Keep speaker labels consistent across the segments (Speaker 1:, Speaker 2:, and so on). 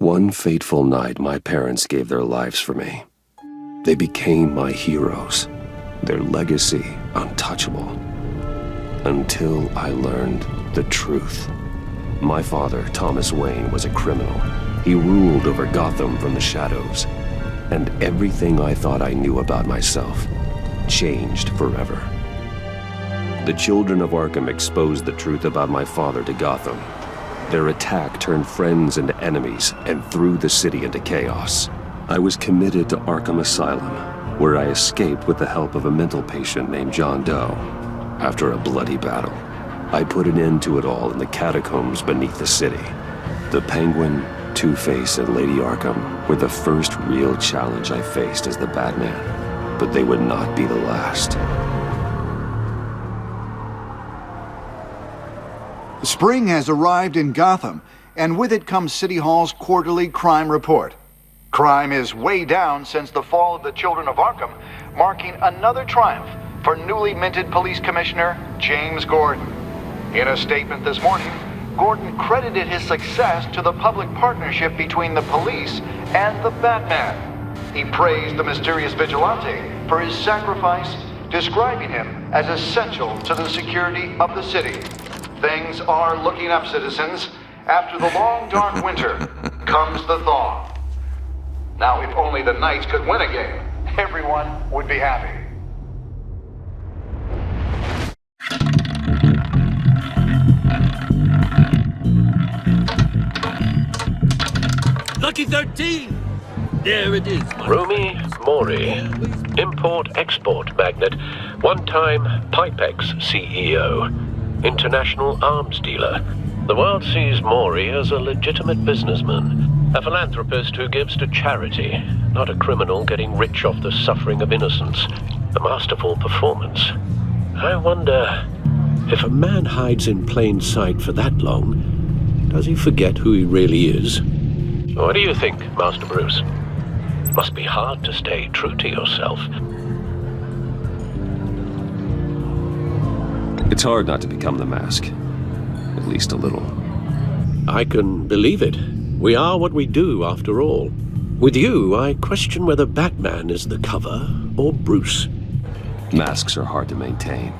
Speaker 1: One fateful night, my parents gave their lives for me. They became my heroes, their legacy untouchable. Until I learned the truth. My father, Thomas Wayne, was a criminal. He ruled over Gotham from the shadows. And everything I thought I knew about myself changed forever. The children of Arkham exposed the truth about my father to Gotham. Their attack turned friends into enemies and threw the city into chaos. I was committed to Arkham Asylum, where I escaped with the help of a mental patient named John Doe. After a bloody battle, I put an end to it all in the catacombs beneath the city. The Penguin, Two-Face, and Lady Arkham were the first real challenge I faced as the Batman, but they would not be the last.
Speaker 2: Spring has arrived in Gotham, and with it comes City Hall's quarterly crime report. Crime is way down since the fall of the Children of Arkham, marking another triumph for newly minted Police Commissioner James Gordon. In a statement this morning, Gordon credited his success to the public partnership between the police and the Batman. He praised the mysterious vigilante for his sacrifice, describing him as essential to the security of the city. Things are looking up, citizens. After the long, dark winter comes the thaw. Now, if only the Knights could win a game, everyone would be happy.
Speaker 3: Lucky 13! There it is.
Speaker 4: Rumi Mori, import-export magnate, one-time Pipex CEO, international arms dealer. The world sees Mori as a legitimate businessman, a philanthropist who gives to charity, not a criminal getting rich off the suffering of innocence. A masterful performance. I wonder, if a man hides in plain sight for that long, does he forget who he really is? What do you think, Master Bruce? Must be hard to stay true to yourself.
Speaker 1: It's hard not to become the Mask. At least a little.
Speaker 4: I can believe it. We are what we do, after all. With you, I question whether Batman is the cover or Bruce.
Speaker 1: Masks are hard to maintain.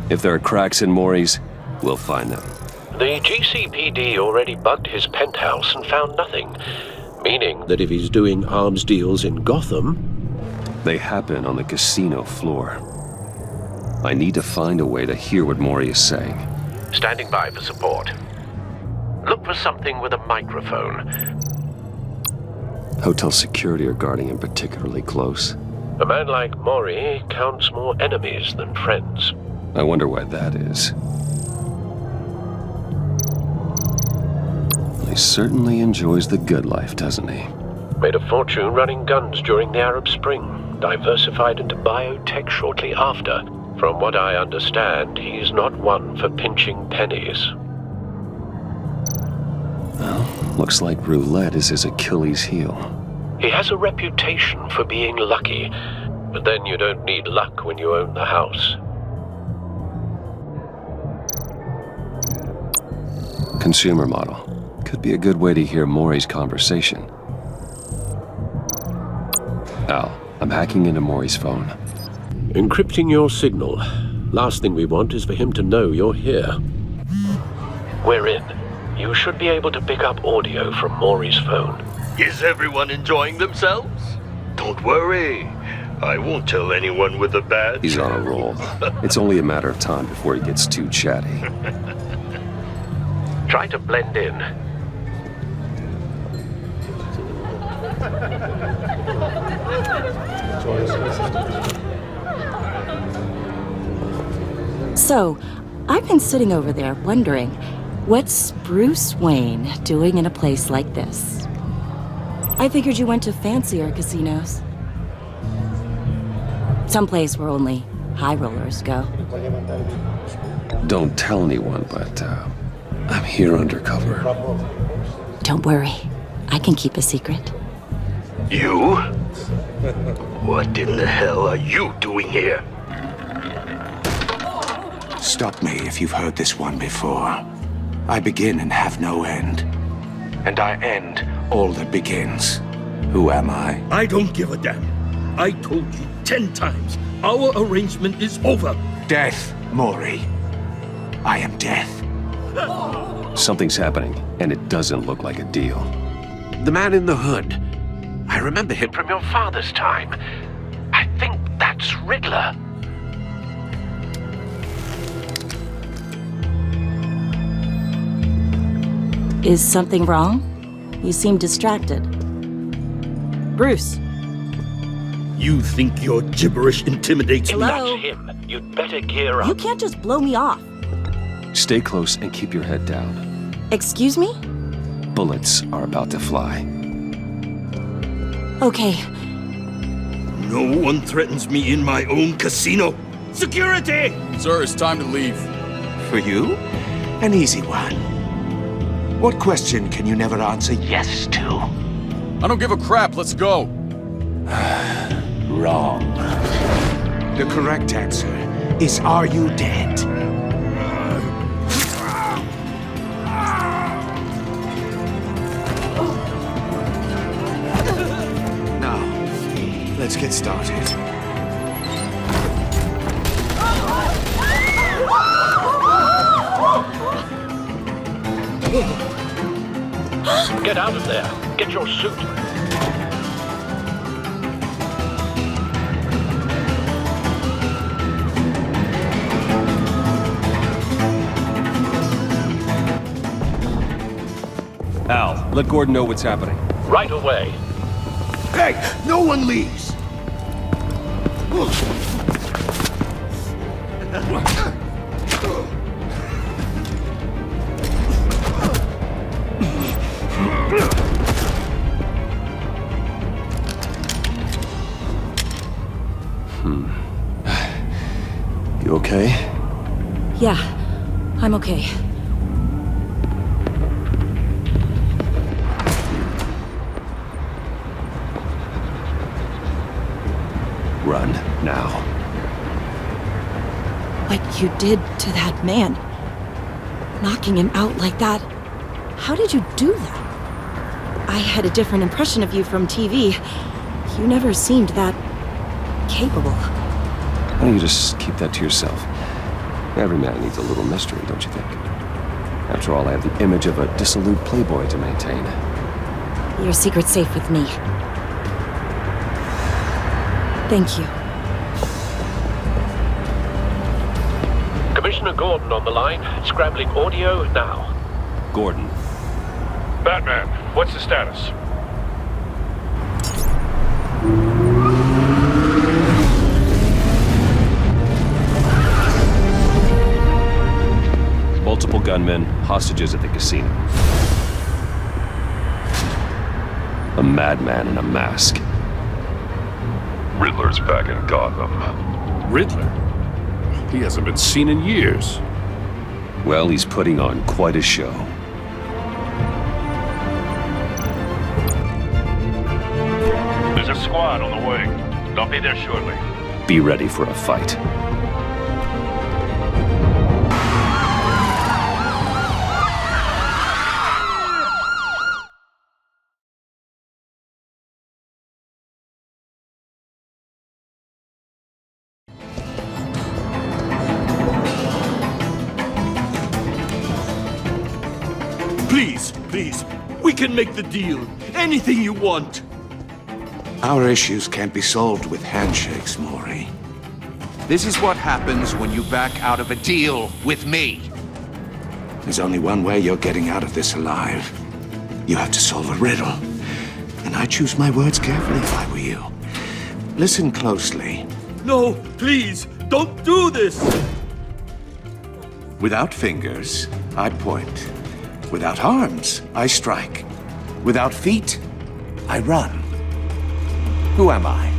Speaker 1: If there are cracks in Mori's, we'll find them.
Speaker 4: The GCPD already bugged his penthouse and found nothing, meaning that if he's doing arms deals in Gotham...
Speaker 1: They happen on the casino floor. I need to find a way to hear what Mori is saying.
Speaker 4: Standing by for support. Look for something with a microphone.
Speaker 1: Hotel security are guarding him particularly close.
Speaker 4: A man like Mori counts more enemies than friends.
Speaker 1: I wonder why that is. He certainly enjoys the good life, doesn't he?
Speaker 4: Made a fortune running guns during the Arab Spring, diversified into biotech shortly after. From what I understand, he's not one for pinching pennies.
Speaker 1: Well, looks like roulette is his Achilles heel.
Speaker 4: He has a reputation for being lucky, but then you don't need luck when you own the house.
Speaker 1: Consumer model. Could be a good way to hear Mori's conversation. Al, I'm hacking into Mori's phone.
Speaker 4: Encrypting your signal. Last thing we want is for him to know you're here. We're in. You should be able to pick up audio from Mori's phone.
Speaker 3: Is everyone enjoying themselves? Don't worry. I won't tell anyone with a badge.
Speaker 1: He's on a roll. It's only a matter of time before he gets too chatty.
Speaker 4: Try to blend in.
Speaker 5: So, I've been sitting over there wondering, what's Bruce Wayne doing in a place like this? I figured you went to fancier casinos. Someplace where only high rollers go.
Speaker 1: Don't tell anyone, but I'm here undercover.
Speaker 5: Don't worry, I can keep a secret.
Speaker 3: You? What in the hell are you doing here?
Speaker 6: Stop me if you've heard this one before. I begin and have no end. And I end all that begins. Who am I?
Speaker 3: I don't give a damn. I told you 10 times. Our arrangement is over.
Speaker 6: Death, Maury. I am death.
Speaker 1: Something's happening, and it doesn't look like a deal.
Speaker 4: The man in the hood. I remember him from your father's time. I think that's Riddler.
Speaker 5: Is something wrong? You seem distracted. Bruce.
Speaker 3: You think your gibberish intimidates me?
Speaker 5: Hello?
Speaker 4: That's him. You'd better gear up.
Speaker 5: You can't just blow me off.
Speaker 1: Stay close and keep your head down.
Speaker 5: Excuse me?
Speaker 1: Bullets are about to fly.
Speaker 5: Okay.
Speaker 3: No one threatens me in my own casino. Security!
Speaker 7: Sir, it's time to leave.
Speaker 6: For you? An easy one. What question can you never answer yes to?
Speaker 7: I don't give a crap, let's go.
Speaker 6: Wrong. The correct answer is, are you dead? Now, let's get started.
Speaker 4: Get out of there. Get your suit.
Speaker 1: Al, let Gordon know what's happening.
Speaker 4: Right away.
Speaker 6: Hey, no one leaves!
Speaker 1: You okay?
Speaker 5: Yeah, I'm okay.
Speaker 1: Run, now.
Speaker 5: What you did to that man. Knocking him out like that. How did you do that? I had a different impression of you from TV. You never seemed that capable.
Speaker 1: Why don't you just keep that to yourself? Every man needs a little mystery, don't you think? After all, I have the image of a dissolute playboy to maintain.
Speaker 5: Your secret's safe with me. Thank you.
Speaker 4: Commissioner Gordon on the line. Scrambling audio now.
Speaker 1: Gordon.
Speaker 8: Batman, what's the status?
Speaker 1: Multiple gunmen, hostages at the casino. A madman in a mask.
Speaker 8: Riddler's back in Gotham.
Speaker 7: Riddler? He hasn't been seen in years.
Speaker 1: Well, he's putting on quite a show.
Speaker 8: There's a squad on the way. They'll be there shortly.
Speaker 1: Be ready for a fight.
Speaker 3: Please, we can make the deal. Anything you want.
Speaker 6: Our issues can't be solved with handshakes, Maury.
Speaker 9: This is what happens when you back out of a deal with me.
Speaker 6: There's only one way you're getting out of this alive. You have to solve a riddle. And I choose my words carefully if I were you. Listen closely.
Speaker 3: No, please, don't do this.
Speaker 6: Without fingers, I point. Without arms, I strike. Without feet, I run. Who am I?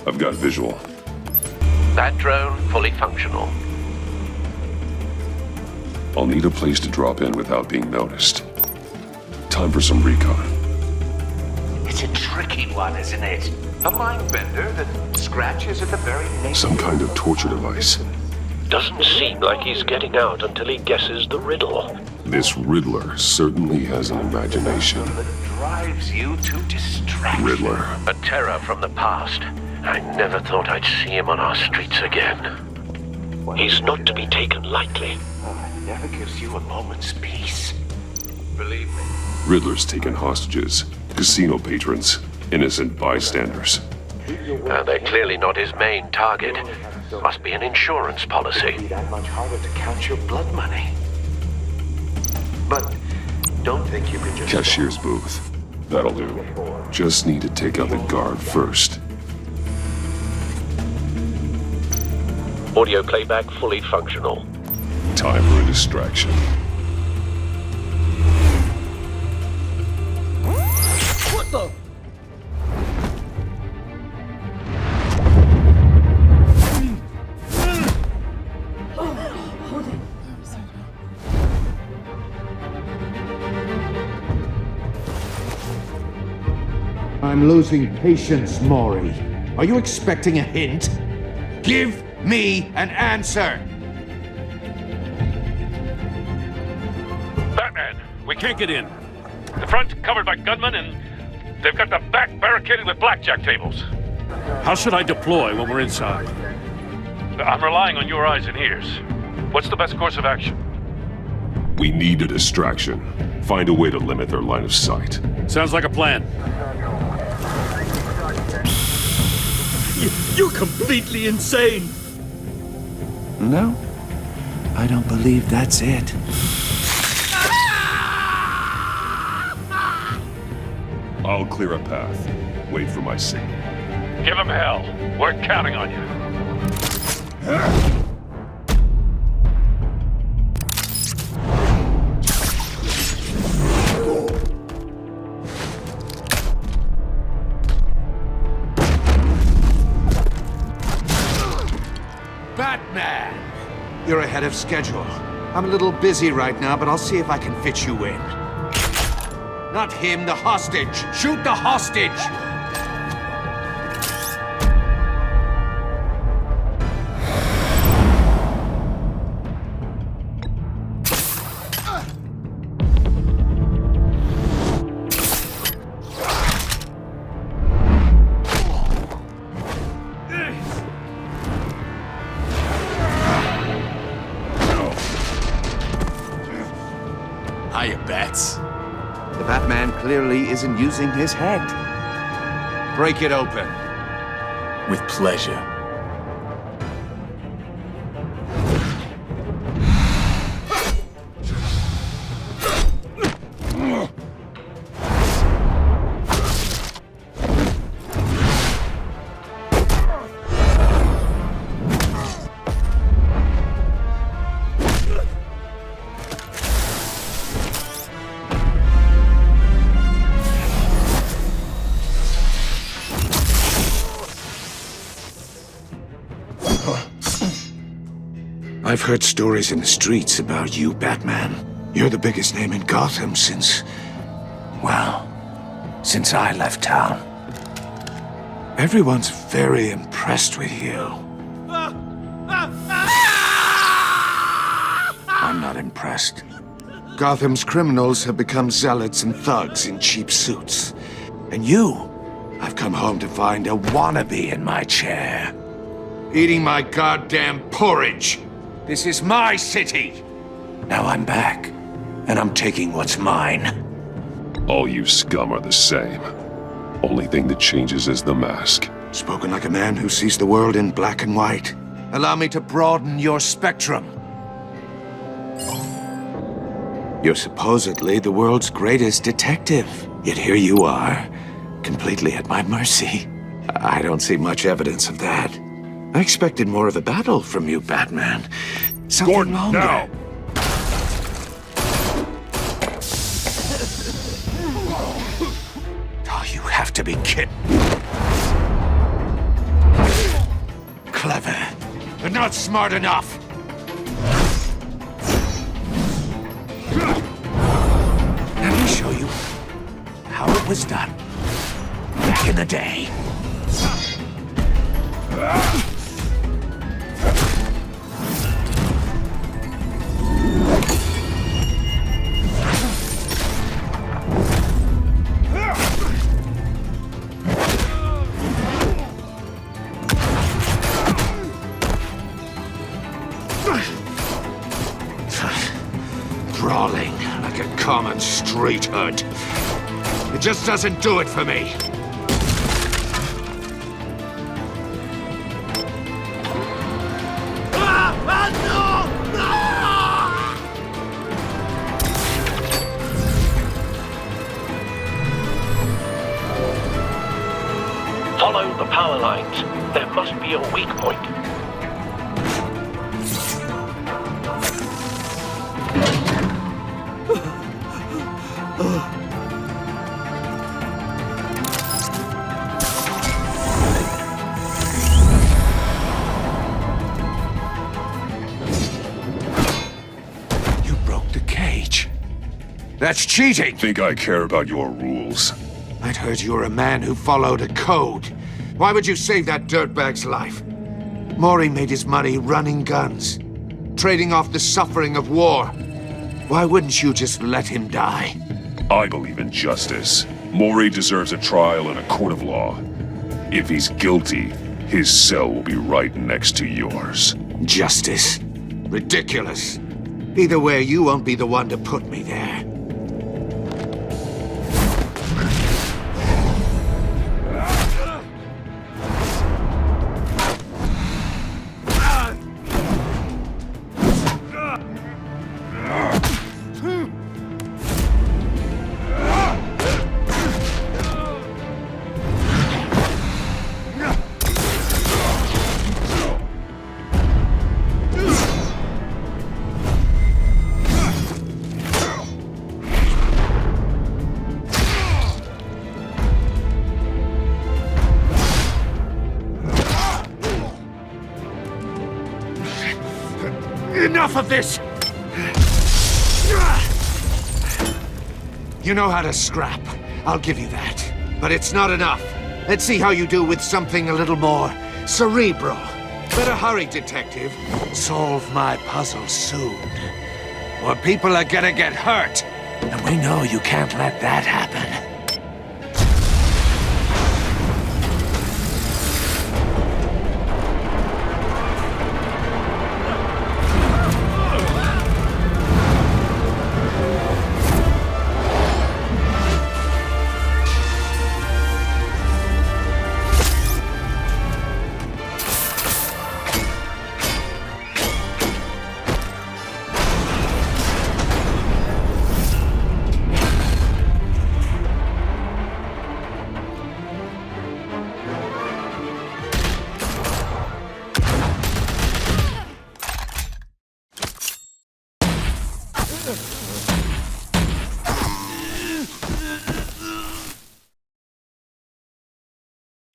Speaker 8: I've got visual.
Speaker 4: That drone fully functional.
Speaker 8: I'll need a place to drop in without being noticed. Time for some recon.
Speaker 9: It's a tricky one, isn't it? A mind bender that scratches at the very name.
Speaker 8: Some kind of torture device.
Speaker 4: Doesn't seem like he's getting out until he guesses the riddle.
Speaker 8: This Riddler certainly has an imagination.
Speaker 9: That drives you to distraction.
Speaker 8: Riddler.
Speaker 4: A terror from the past. I never thought I'd see him on our streets again. He's not to be taken lightly.
Speaker 9: Never gives you a moment's peace. Believe me.
Speaker 8: Riddler's taken hostages, casino patrons, innocent bystanders.
Speaker 4: They're clearly not his main target. Must be an insurance policy.
Speaker 9: That much harder to count your blood money. But don't think you can just...
Speaker 8: Cashier's booth. That'll do. Just need to take out the guard first.
Speaker 4: Audio playback fully functional.
Speaker 8: Time for a distraction.
Speaker 3: What the?
Speaker 6: I'm losing patience, Maury. Are you expecting a hint? Give me an answer!
Speaker 10: Batman, we can't get in. The front's covered by gunmen, and they've got the back barricaded with blackjack tables. How should I deploy when we're inside? I'm relying on your eyes and ears. What's the best course of action?
Speaker 8: We need a distraction. Find a way to limit their line of sight.
Speaker 10: Sounds like a plan.
Speaker 3: You're completely insane!
Speaker 6: No, I don't believe that's it.
Speaker 8: I'll clear a path. Wait for my signal.
Speaker 10: Give him hell. We're counting on you.
Speaker 6: Batman! You're ahead of schedule. I'm a little busy right now, but I'll see if I can fit you in. Not him, the hostage! Shoot the hostage!
Speaker 7: Hiya, Bats.
Speaker 6: The Batman clearly isn't using his head. Break it open.
Speaker 7: With pleasure.
Speaker 6: I've heard stories in the streets about you, Batman. You're the biggest name in Gotham since... well, since I left town. Everyone's very impressed with you. I'm not impressed. Gotham's criminals have become zealots and thugs in cheap suits. And you, I've come home to find a wannabe in my chair. Eating my goddamn porridge. This is my city. Now I'm back, and I'm taking what's mine.
Speaker 8: All you scum are the same. Only thing that changes is the mask.
Speaker 6: Spoken like a man who sees the world in black and white. Allow me to broaden your spectrum. You're supposedly the world's greatest detective. Yet here you are, completely at my mercy. I don't see much evidence of that. I expected more of a battle from you, Batman. Something
Speaker 10: Gordon,
Speaker 6: longer.
Speaker 10: now!
Speaker 6: Oh, you have to be kidding. Clever, but not smart enough. Let me show you how it was done back in the day. priesthood. It just doesn't do it for me.
Speaker 4: Follow the power lines. There must be a weak point.
Speaker 6: You broke the cage. That's cheating!
Speaker 8: Think I care about your rules?
Speaker 6: I'd heard you were a man who followed a code. Why would you save that dirtbag's life? Maury made his money running guns, trading off the suffering of war. Why wouldn't you just let him die?
Speaker 8: I believe in justice. Maury deserves a trial in a court of law. If he's guilty, his cell will be right next to yours.
Speaker 6: Justice? Ridiculous. Either way, you won't be the one to put me there. Enough of this! You know how to scrap. I'll give you that. But it's not enough. Let's see how you do with something a little more cerebral. Better hurry, detective. Solve my puzzle soon. Or people are gonna get hurt. And we know you can't let that happen.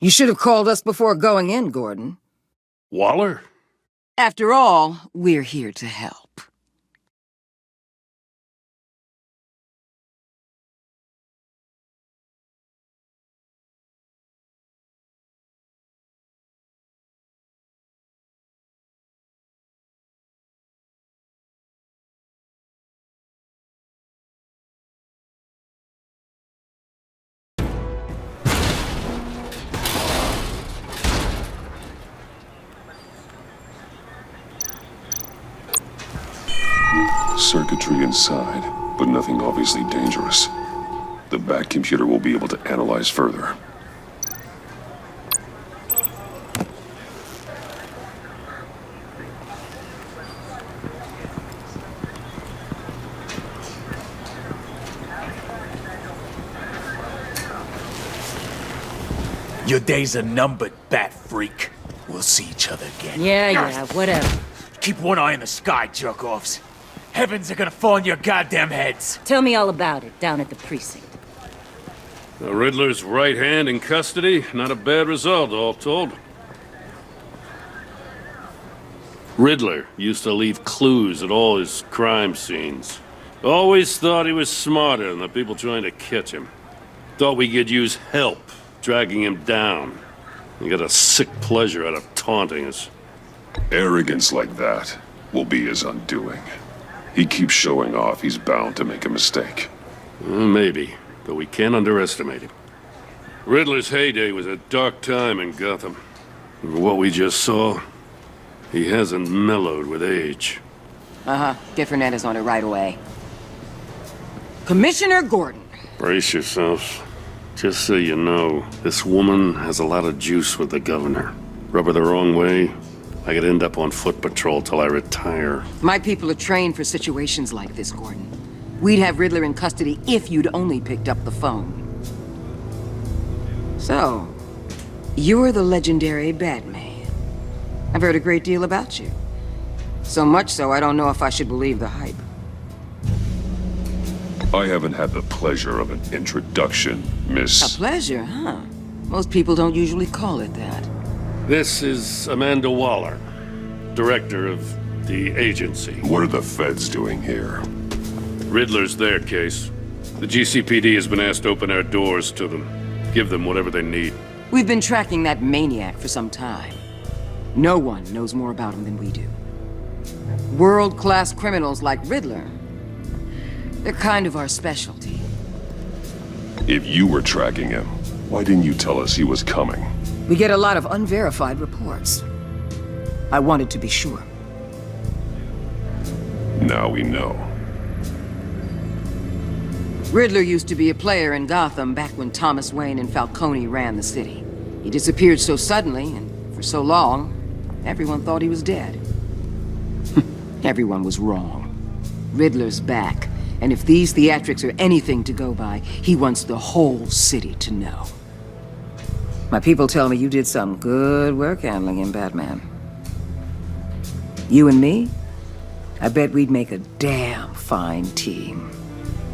Speaker 11: You should have called us before going in, Gordon.
Speaker 10: Waller?
Speaker 11: After all, we're here to help.
Speaker 8: Circuitry inside, but nothing obviously dangerous. The back computer will be able to analyze further.
Speaker 7: Your days are numbered, bat freak. We'll see each other again.
Speaker 11: Yeah, whatever.
Speaker 7: Keep one eye in the sky, jerk-offs. Heavens are gonna fall on your goddamn heads.
Speaker 11: Tell me all about it down at the precinct.
Speaker 10: The Riddler's right hand in custody. Not a bad result, all told. Riddler used to leave clues at all his crime scenes. Always thought he was smarter than the people trying to catch him. Thought we could use help dragging him down. He got a sick pleasure out of taunting us.
Speaker 8: Arrogance like that will be his undoing. He keeps showing off, he's bound to make a mistake.
Speaker 10: Maybe, but we can't underestimate him. Riddler's heyday was a dark time in Gotham. What we just saw, he hasn't mellowed with age.
Speaker 11: Different is on it right away. Commissioner Gordon.
Speaker 10: Brace yourselves. Just so you know, this woman has a lot of juice with the governor. Rub her the wrong way, I could end up on foot patrol till I retire.
Speaker 11: My people are trained for situations like this, Gordon. We'd have Riddler in custody if you'd only picked up the phone. So, you're the legendary Batman. I've heard a great deal about you. So much so, I don't know if I should believe the hype.
Speaker 8: I haven't had the pleasure of an introduction, Miss...
Speaker 11: A pleasure, huh? Most people don't usually call it that.
Speaker 10: This is Amanda Waller, director of the agency.
Speaker 8: What are the feds doing here?
Speaker 10: Riddler's their case. The GCPD has been asked to open our doors to them. Give them whatever they need.
Speaker 11: We've been tracking that maniac for some time. No one knows more about him than we do. World-class criminals like Riddler. They're kind of our specialty.
Speaker 8: If you were tracking him, why didn't you tell us he was coming?
Speaker 11: We get a lot of unverified reports. I wanted to be sure.
Speaker 8: Now we know.
Speaker 11: Riddler used to be a player in Gotham back when Thomas Wayne and Falcone ran the city. He disappeared so suddenly and for so long, everyone thought he was dead. Everyone was wrong. Riddler's back, and if these theatrics are anything to go by, he wants the whole city to know. My people tell me you did some good work handling him, Batman. You and me? I bet we'd make a damn fine team.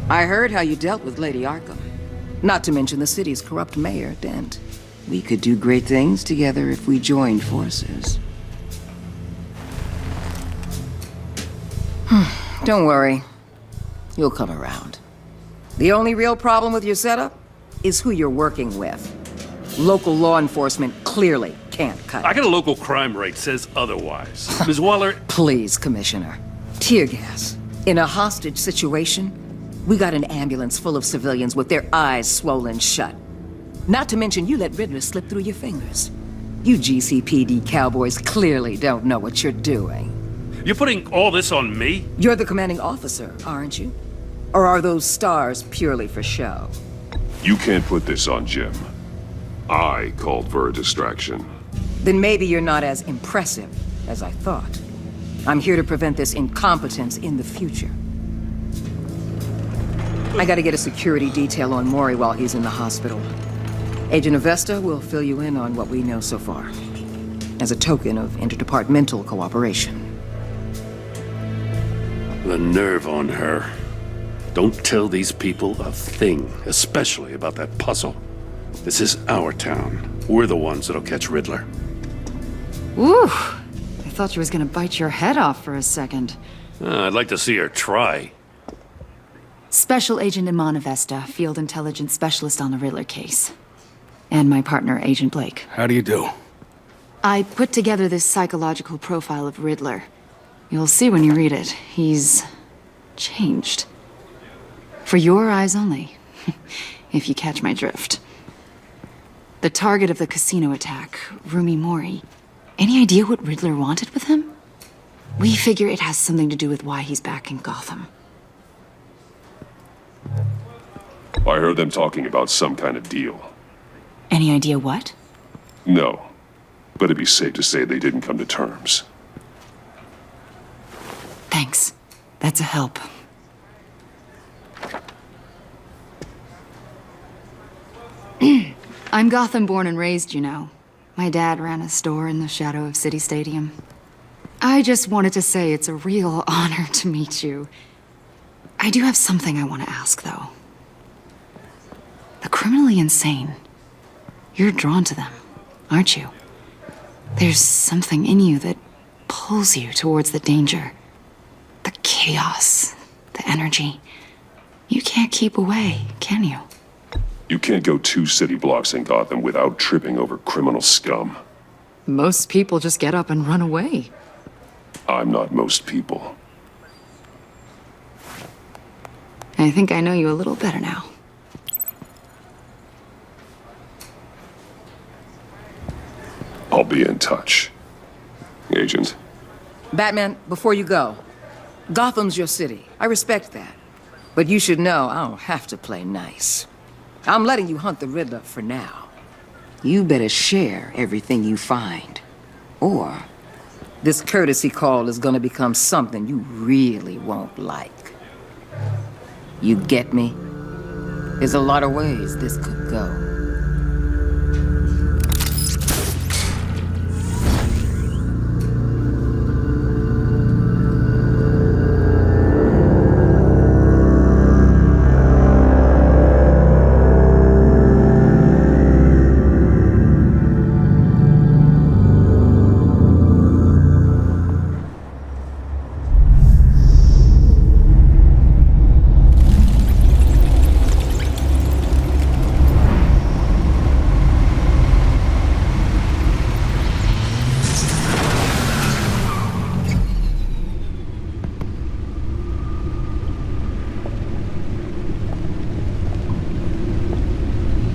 Speaker 11: I heard how you dealt with Lady Arkham. Not to mention the city's corrupt mayor, Dent. We could do great things together if we joined forces. Don't worry. You'll come around. The only real problem with your setup is who you're working with. Local law enforcement clearly can't cut it.
Speaker 10: I got a local crime rate says otherwise. Ms. Waller...
Speaker 11: Please, Commissioner. Tear gas. In a hostage situation, we got an ambulance full of civilians with their eyes swollen shut. Not to mention you let Riddler slip through your fingers. You GCPD cowboys clearly don't know what you're doing.
Speaker 10: You're putting all this on me?
Speaker 11: You're the commanding officer, aren't you? Or are those stars purely for show?
Speaker 8: You can't put this on Jim. I called for a distraction.
Speaker 11: Then maybe you're not as impressive as I thought. I'm here to prevent this incompetence in the future. I gotta get a security detail on Maury while he's in the hospital. Agent Avesta will fill you in on what we know so far, as a token of interdepartmental cooperation.
Speaker 10: The nerve on her. Don't tell these people a thing, especially about that puzzle. This is our town. We're the ones that'll catch Riddler.
Speaker 12: Woo! I thought she was gonna bite your head off for a second.
Speaker 10: I'd like to see her try.
Speaker 12: Special Agent Iman Avesta, Field Intelligence Specialist on the Riddler case. And my partner, Agent Blake.
Speaker 13: How do you do?
Speaker 12: I put together this psychological profile of Riddler. You'll see when you read it. He's changed. For your eyes only, if you catch my drift. The target of the casino attack, Rumi Mori. Any idea what Riddler wanted with him? We figure it has something to do with why he's back in Gotham.
Speaker 8: I heard them talking about some kind of deal.
Speaker 12: Any idea what?
Speaker 8: No, but it'd be safe to say they didn't come to terms.
Speaker 12: Thanks. That's a help. I'm Gotham born and raised, you know. My dad ran a store in the shadow of City Stadium. I just wanted to say it's a real honor to meet you. I do have something I want to ask, though. The criminally insane. You're drawn to them, aren't you? There's something in you that pulls you towards the danger. The chaos, the energy. You can't keep away, can you?
Speaker 8: You can't go 2 city blocks in Gotham without tripping over criminal scum.
Speaker 12: Most people just get up and run away.
Speaker 8: I'm not most people.
Speaker 12: I think I know you a little better now.
Speaker 8: I'll be in touch. Agent.
Speaker 11: Batman, before you go, Gotham's your city. I respect that. But you should know I don't have to play nice. I'm letting you hunt the Riddler for now. You better share everything you find. Or this courtesy call is gonna become something you really won't like. You get me? There's a lot of ways this could go.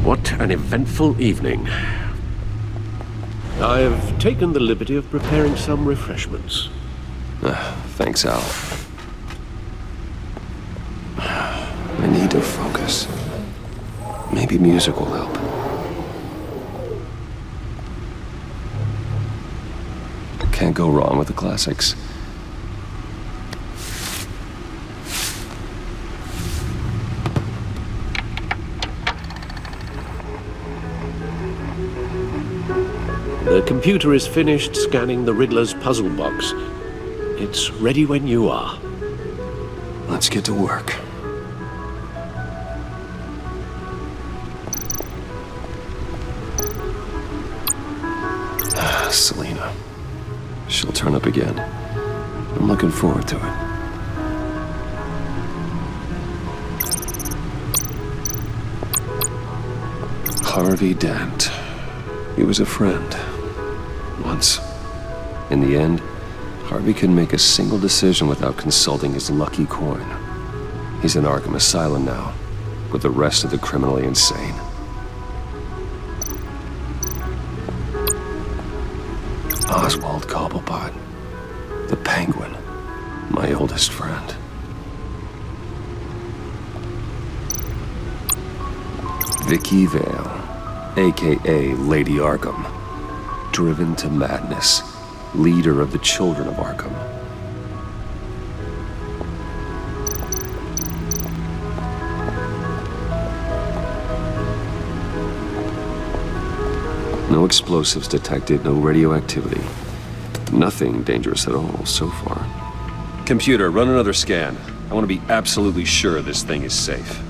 Speaker 4: What an eventful evening. I've taken the liberty of preparing some refreshments.
Speaker 1: Thanks, Al. I need to focus. Maybe music will help. Can't go wrong with the classics.
Speaker 4: The computer is finished scanning the Riddler's puzzle box. It's ready when you are.
Speaker 1: Let's get to work. Selena. She'll turn up again. I'm looking forward to it. Harvey Dent. He was a friend. Once. In the end, Harvey couldn't make a single decision without consulting his lucky coin. He's in Arkham Asylum now, with the rest of the criminally insane. Oswald Cobblepot. The Penguin. My oldest friend. Vicky Vale, a.k.a. Lady Arkham. Driven to madness. Leader of the Children of Arkham. No explosives detected, no radioactivity. Nothing dangerous at all so far. Computer, run another scan. I want to be absolutely sure this thing is safe.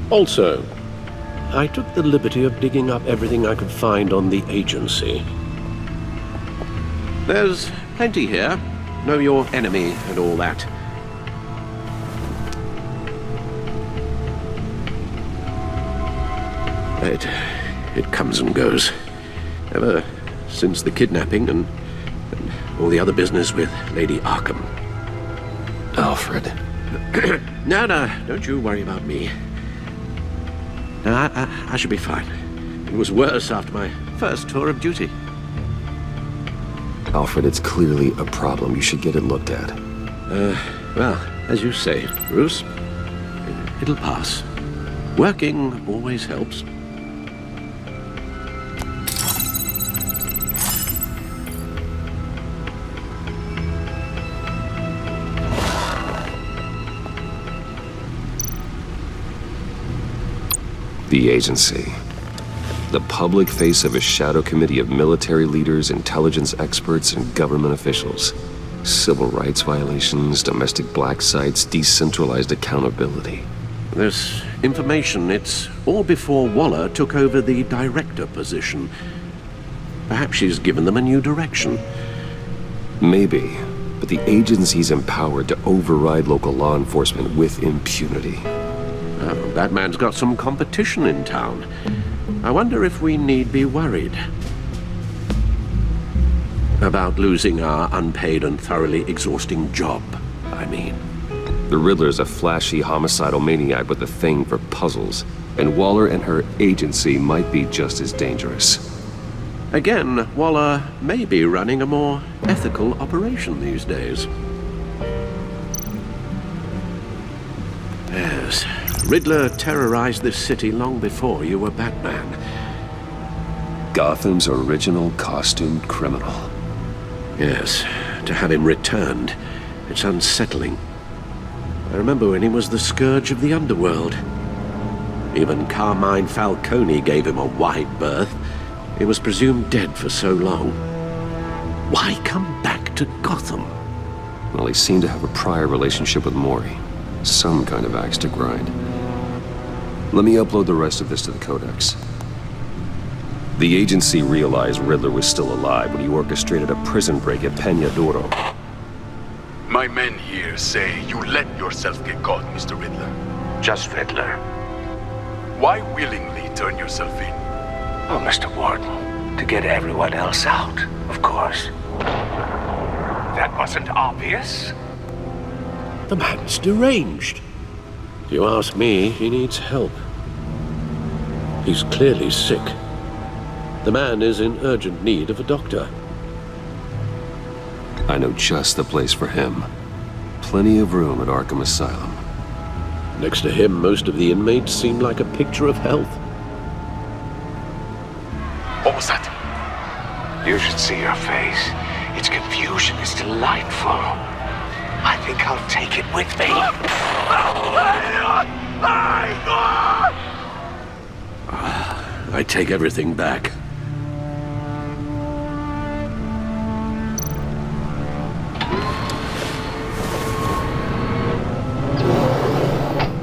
Speaker 4: Also, I took the liberty of digging up everything I could find on the agency. There's plenty here. Know your enemy and all that. It comes and goes. Ever since the kidnapping and all the other business with Lady Arkham.
Speaker 1: Alfred.
Speaker 4: No, don't you worry about me. No, I should be fine. It was worse after my first tour of duty.
Speaker 1: Alfred, it's clearly a problem. You should get it looked at.
Speaker 4: Well, as you say, Bruce, it'll pass. Working always helps.
Speaker 1: The agency. The public face of a shadow committee of military leaders, intelligence experts, and government officials. Civil rights violations, domestic black sites, decentralized accountability.
Speaker 4: This information, it's all before Waller took over the director position. Perhaps she's given them a new direction.
Speaker 1: Maybe, but the agency's empowered to override local law enforcement with impunity.
Speaker 4: Oh, that man's got some competition in town. I wonder if we need be worried about losing our unpaid and thoroughly exhausting job, I mean.
Speaker 1: The Riddler's a flashy homicidal maniac with a thing for puzzles, and Waller and her agency might be just as dangerous.
Speaker 4: Again, Waller may be running a more ethical operation these days. Yes. Yes. Riddler terrorized this city long before you were Batman.
Speaker 1: Gotham's original costumed criminal.
Speaker 4: Yes. To have him returned, it's unsettling. I remember when he was the scourge of the underworld. Even Carmine Falcone gave him a wide berth. He was presumed dead for so long. Why come back to Gotham?
Speaker 1: Well, he seemed to have a prior relationship with Mori. Some kind of axe to grind. Let me upload the rest of this to the Codex. The agency realized Riddler was still alive when he orchestrated a prison break at Peña Duro.
Speaker 13: My men here say you let yourself get caught, Mr. Riddler.
Speaker 9: Just Riddler.
Speaker 13: Why willingly turn yourself in?
Speaker 9: Oh, Mr. Warden, to get everyone else out, of course. That wasn't obvious.
Speaker 4: The man's deranged. If you ask me, he needs help. He's clearly sick. The man is in urgent need of a doctor.
Speaker 1: I know just the place for him. Plenty of room at Arkham Asylum.
Speaker 4: Next to him, most of the inmates seem like a picture of health.
Speaker 13: What was that?
Speaker 9: You should see your face. Its confusion is delightful. I think I'll take it with me.
Speaker 4: I take everything back.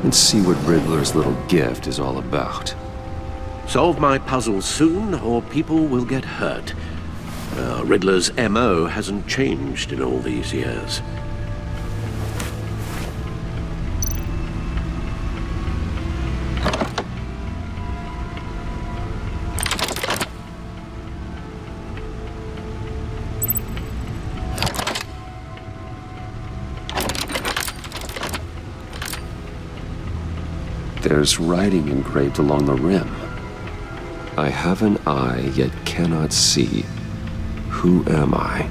Speaker 1: Let's see what Riddler's little gift is all about.
Speaker 4: Solve my puzzle soon, or people will get hurt. Riddler's MO hasn't changed in all these years.
Speaker 1: There's writing engraved along the rim. I have an eye, yet cannot see. Who am I?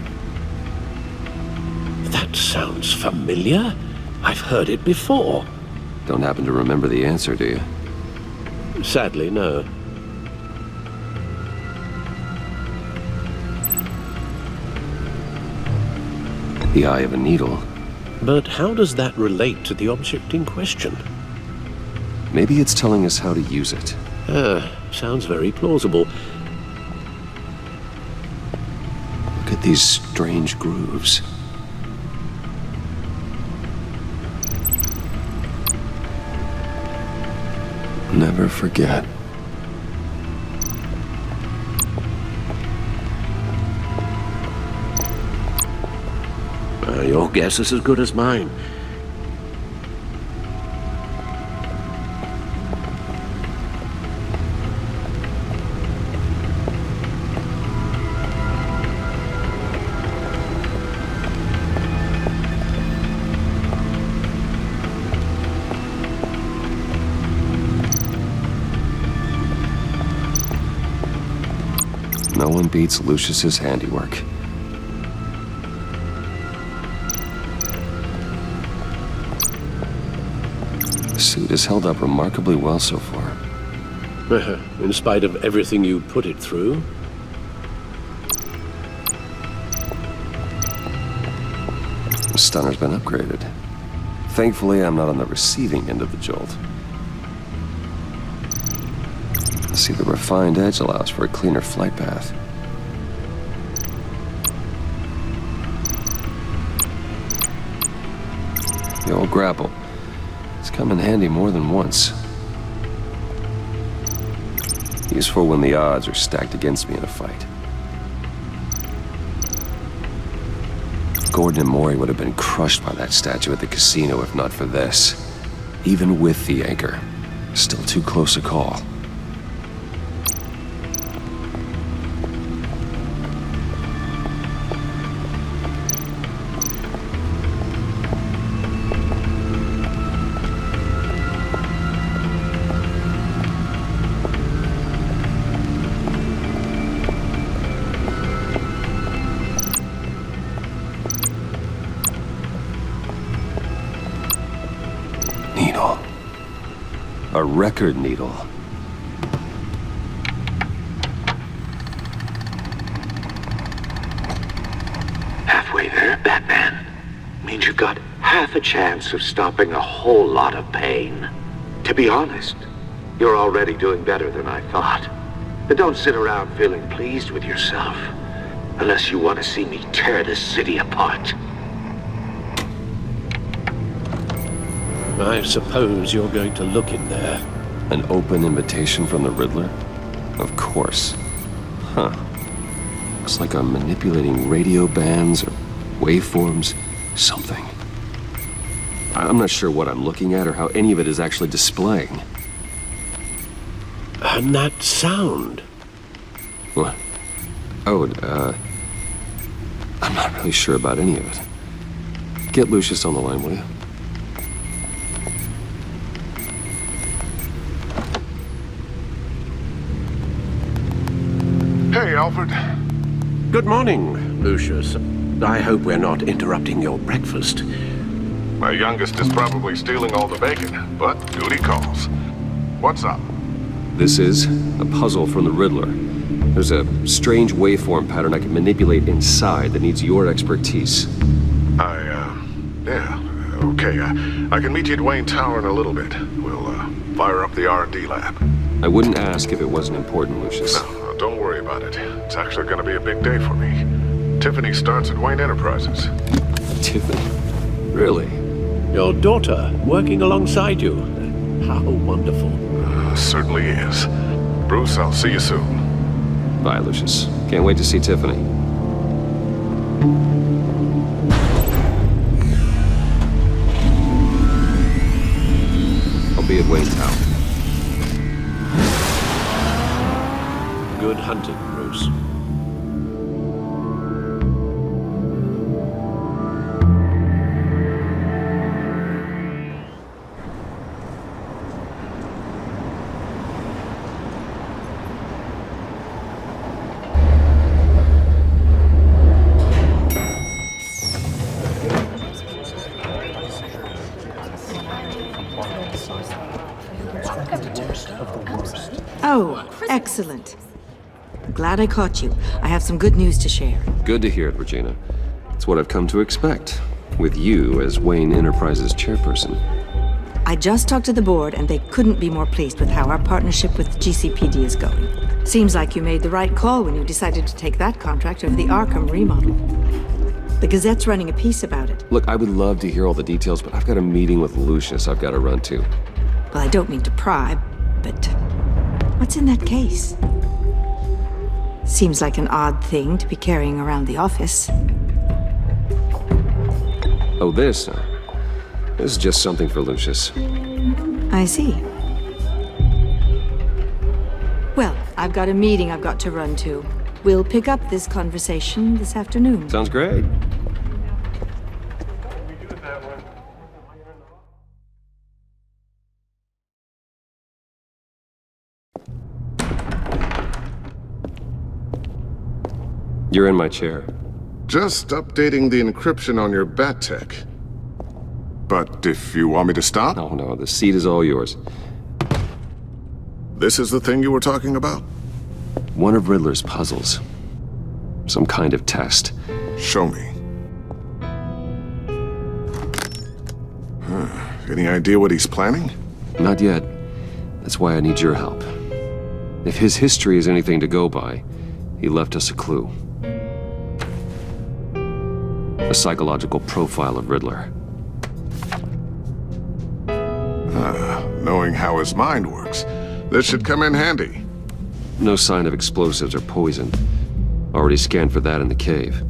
Speaker 4: That sounds familiar. I've heard it before.
Speaker 1: Don't happen to remember the answer, do you?
Speaker 4: Sadly, no.
Speaker 1: The eye of a needle.
Speaker 4: But how does that relate to the object in question?
Speaker 1: Maybe it's telling us how to use it.
Speaker 4: Sounds very plausible.
Speaker 1: Look at these strange grooves. Never forget.
Speaker 4: Your guess is as good as mine.
Speaker 1: No one beats Lucius's handiwork. The suit has held up remarkably well so far.
Speaker 4: In spite of everything you put it through.
Speaker 1: The stunner's been upgraded. Thankfully, I'm not on the receiving end of the jolt. See, the refined edge allows for a cleaner flight path. The old grapple. It's come in handy more than once. Useful when the odds are stacked against me in a fight. Gordon and Mori would have been crushed by that statue at the casino if not for this. Even with the anchor, still too close a call. A record needle.
Speaker 9: Halfway there, Batman. Means you've got half a chance of stopping a whole lot of pain. To be honest, you're already doing better than I thought. But don't sit around feeling pleased with yourself, unless you want to see me tear this city apart.
Speaker 4: I suppose you're going to look in there.
Speaker 1: An open invitation from the Riddler? Of course. Huh. Looks like I'm manipulating radio bands or waveforms, something. I'm not sure what I'm looking at or how any of it is actually displaying.
Speaker 4: And that sound?
Speaker 1: What? Oh, I'm not really sure about any of it. Get Lucius on the line, will you?
Speaker 14: Hey, Alfred.
Speaker 4: Good morning, Lucius. I hope we're not interrupting your breakfast.
Speaker 14: My youngest is probably stealing all the bacon, but duty calls. What's up?
Speaker 1: This is a puzzle from the Riddler. There's a strange waveform pattern I can manipulate inside that needs your expertise.
Speaker 14: Yeah, okay. I can meet you at Wayne Tower in a little bit. We'll, fire up the R&D lab.
Speaker 1: I wouldn't ask if it wasn't important, Lucius.
Speaker 14: No, don't worry about it. It's actually gonna be a big day for me. Tiffany starts at Wayne Enterprises.
Speaker 1: Tiffany? Really?
Speaker 4: Your daughter, working alongside you. How wonderful.
Speaker 14: Certainly is. Bruce, I'll see you soon.
Speaker 1: Bye, Lucius. Can't wait to see Tiffany. I'll be at Wayne Tower.
Speaker 4: Good hunting, Bruce.
Speaker 15: Oh, excellent. Glad I caught you. I have some good news to share.
Speaker 1: Good to hear it, Regina. It's what I've come to expect, with you as Wayne Enterprises chairperson.
Speaker 15: I just talked to the board, and they couldn't be more pleased with how our partnership with GCPD is going. Seems like you made the right call when you decided to take that contract over the Arkham remodel. The Gazette's running a piece about it.
Speaker 1: Look, I would love to hear all the details, but I've got a meeting with Lucius I've got to run to.
Speaker 15: Well, I don't mean to pry, but what's in that case? Seems like an odd thing to be carrying around the office.
Speaker 1: Oh, this? This is just something for Lucius.
Speaker 15: I see. Well, I've got a meeting I've got to run to. We'll pick up this conversation this afternoon.
Speaker 1: Sounds great. You're in my chair.
Speaker 14: Just updating the encryption on your bat tech. But if you want me to stop?
Speaker 1: No, the seat is all yours.
Speaker 14: This is the thing you were talking about?
Speaker 1: One of Riddler's puzzles. Some kind of test.
Speaker 14: Show me. Any idea what he's planning?
Speaker 1: Not yet. That's why I need your help. If his history is anything to go by, he left us a clue. A psychological profile of Riddler.
Speaker 14: Knowing how his mind works, this should come in handy.
Speaker 1: No sign of explosives or poison. Already scanned for that in the cave.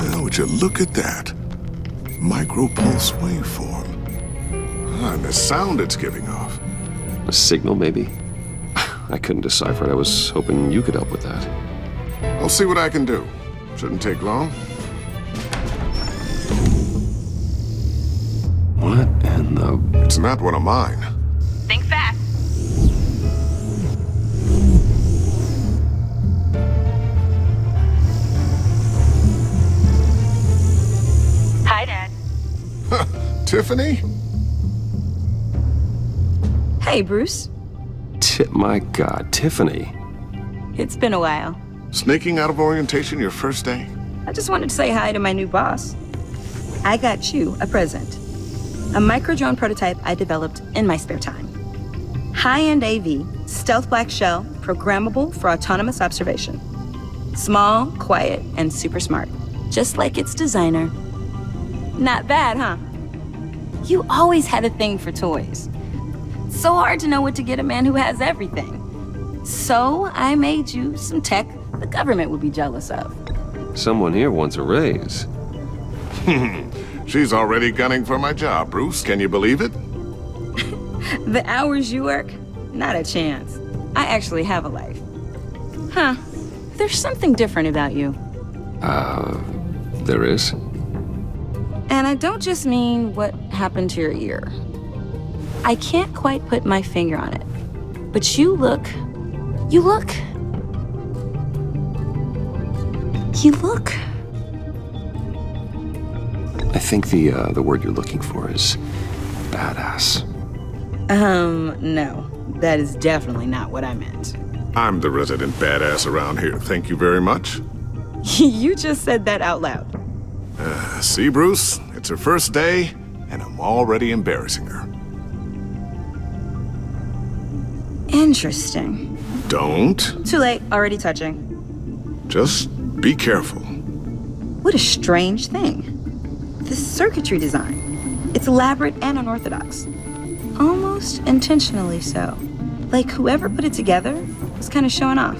Speaker 14: Now, would you look at that? Micropulse waveform. And the sound it's giving off.
Speaker 1: A signal, maybe? I couldn't decipher it. I was hoping you could help with that.
Speaker 14: I'll see what I can do. Shouldn't take long.
Speaker 1: What in the...
Speaker 14: It's not one of mine.
Speaker 16: Think fast.
Speaker 14: Tiffany?
Speaker 5: Hey, Bruce.
Speaker 1: My God, Tiffany.
Speaker 5: It's been a while.
Speaker 14: Sneaking out of orientation your first day?
Speaker 5: I just wanted to say hi to my new boss. I got you a present. A micro-drone prototype I developed in my spare time. High-end AV, stealth black shell, programmable for autonomous observation. Small, quiet, and super smart. Just like its designer. Not bad, huh? You always had a thing for toys. So hard to know what to get a man who has everything. So I made you some tech the government would be jealous of.
Speaker 1: Someone here wants a raise.
Speaker 14: She's already gunning for my job, Bruce. Can you believe it?
Speaker 5: The hours you work? Not a chance. I actually have a life. Huh. There's something different about you.
Speaker 1: There is?
Speaker 5: And I don't just mean what happened to your ear. I can't quite put my finger on it. But you look...
Speaker 1: I think the word you're looking for is badass.
Speaker 5: No. That is definitely not what I meant.
Speaker 14: I'm the resident badass around here. Thank you very much.
Speaker 5: You just said that out loud.
Speaker 14: See, Bruce? It's her first day, and I'm already embarrassing her.
Speaker 5: Interesting.
Speaker 14: Don't.
Speaker 5: Too late. Already touching.
Speaker 14: Just be careful.
Speaker 5: What a strange thing. The circuitry design. It's elaborate and unorthodox. Almost intentionally so. Like whoever put it together was kind of showing off.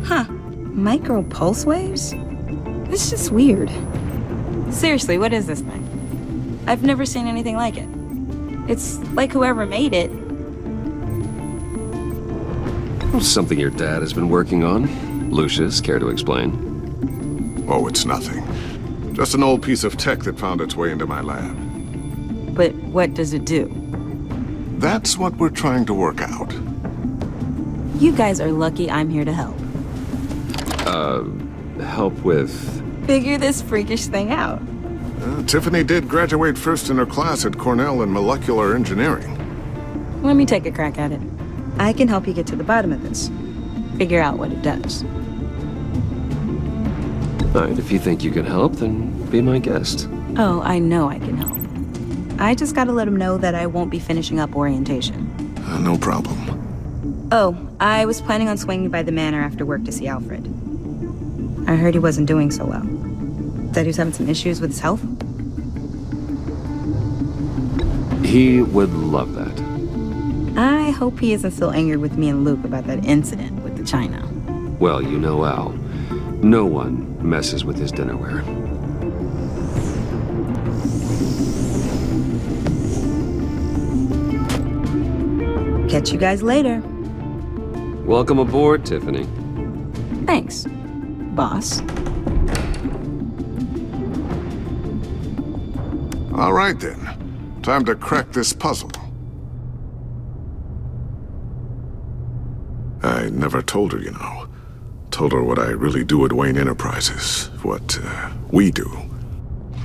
Speaker 5: Huh. Micro pulse waves? It's just weird. Seriously, what is this thing? I've never seen anything like it. It's like whoever made it.
Speaker 1: Something your dad has been working on. Lucius, care to explain?
Speaker 14: Oh, it's nothing. Just an old piece of tech that found its way into my lab.
Speaker 5: But what does it do?
Speaker 14: That's what we're trying to work out.
Speaker 5: You guys are lucky I'm here to help.
Speaker 1: Help with...
Speaker 5: Figure this freakish thing out.
Speaker 14: Tiffany did graduate first in her class at Cornell in molecular engineering.
Speaker 5: Let me take a crack at it. I can help you get to the bottom of this. Figure out what it does.
Speaker 1: All right, if you think you can help, then be my guest.
Speaker 5: Oh, I know I can help. I just gotta let him know that I won't be finishing up orientation.
Speaker 14: No problem.
Speaker 5: Oh, I was planning on swinging by the manor after work to see Alfred. I heard he wasn't doing so well. That he was having some issues with his health?
Speaker 1: He would love that.
Speaker 5: I hope he isn't still angry with me and Luke about that incident with the china.
Speaker 1: Well, you know Al. No one messes with his dinnerware.
Speaker 5: Catch you guys later.
Speaker 1: Welcome aboard, Tiffany.
Speaker 5: Thanks, boss.
Speaker 14: All right, then. Time to crack this puzzle. I never told her, you know. Told her what I really do at Wayne Enterprises. What, we do.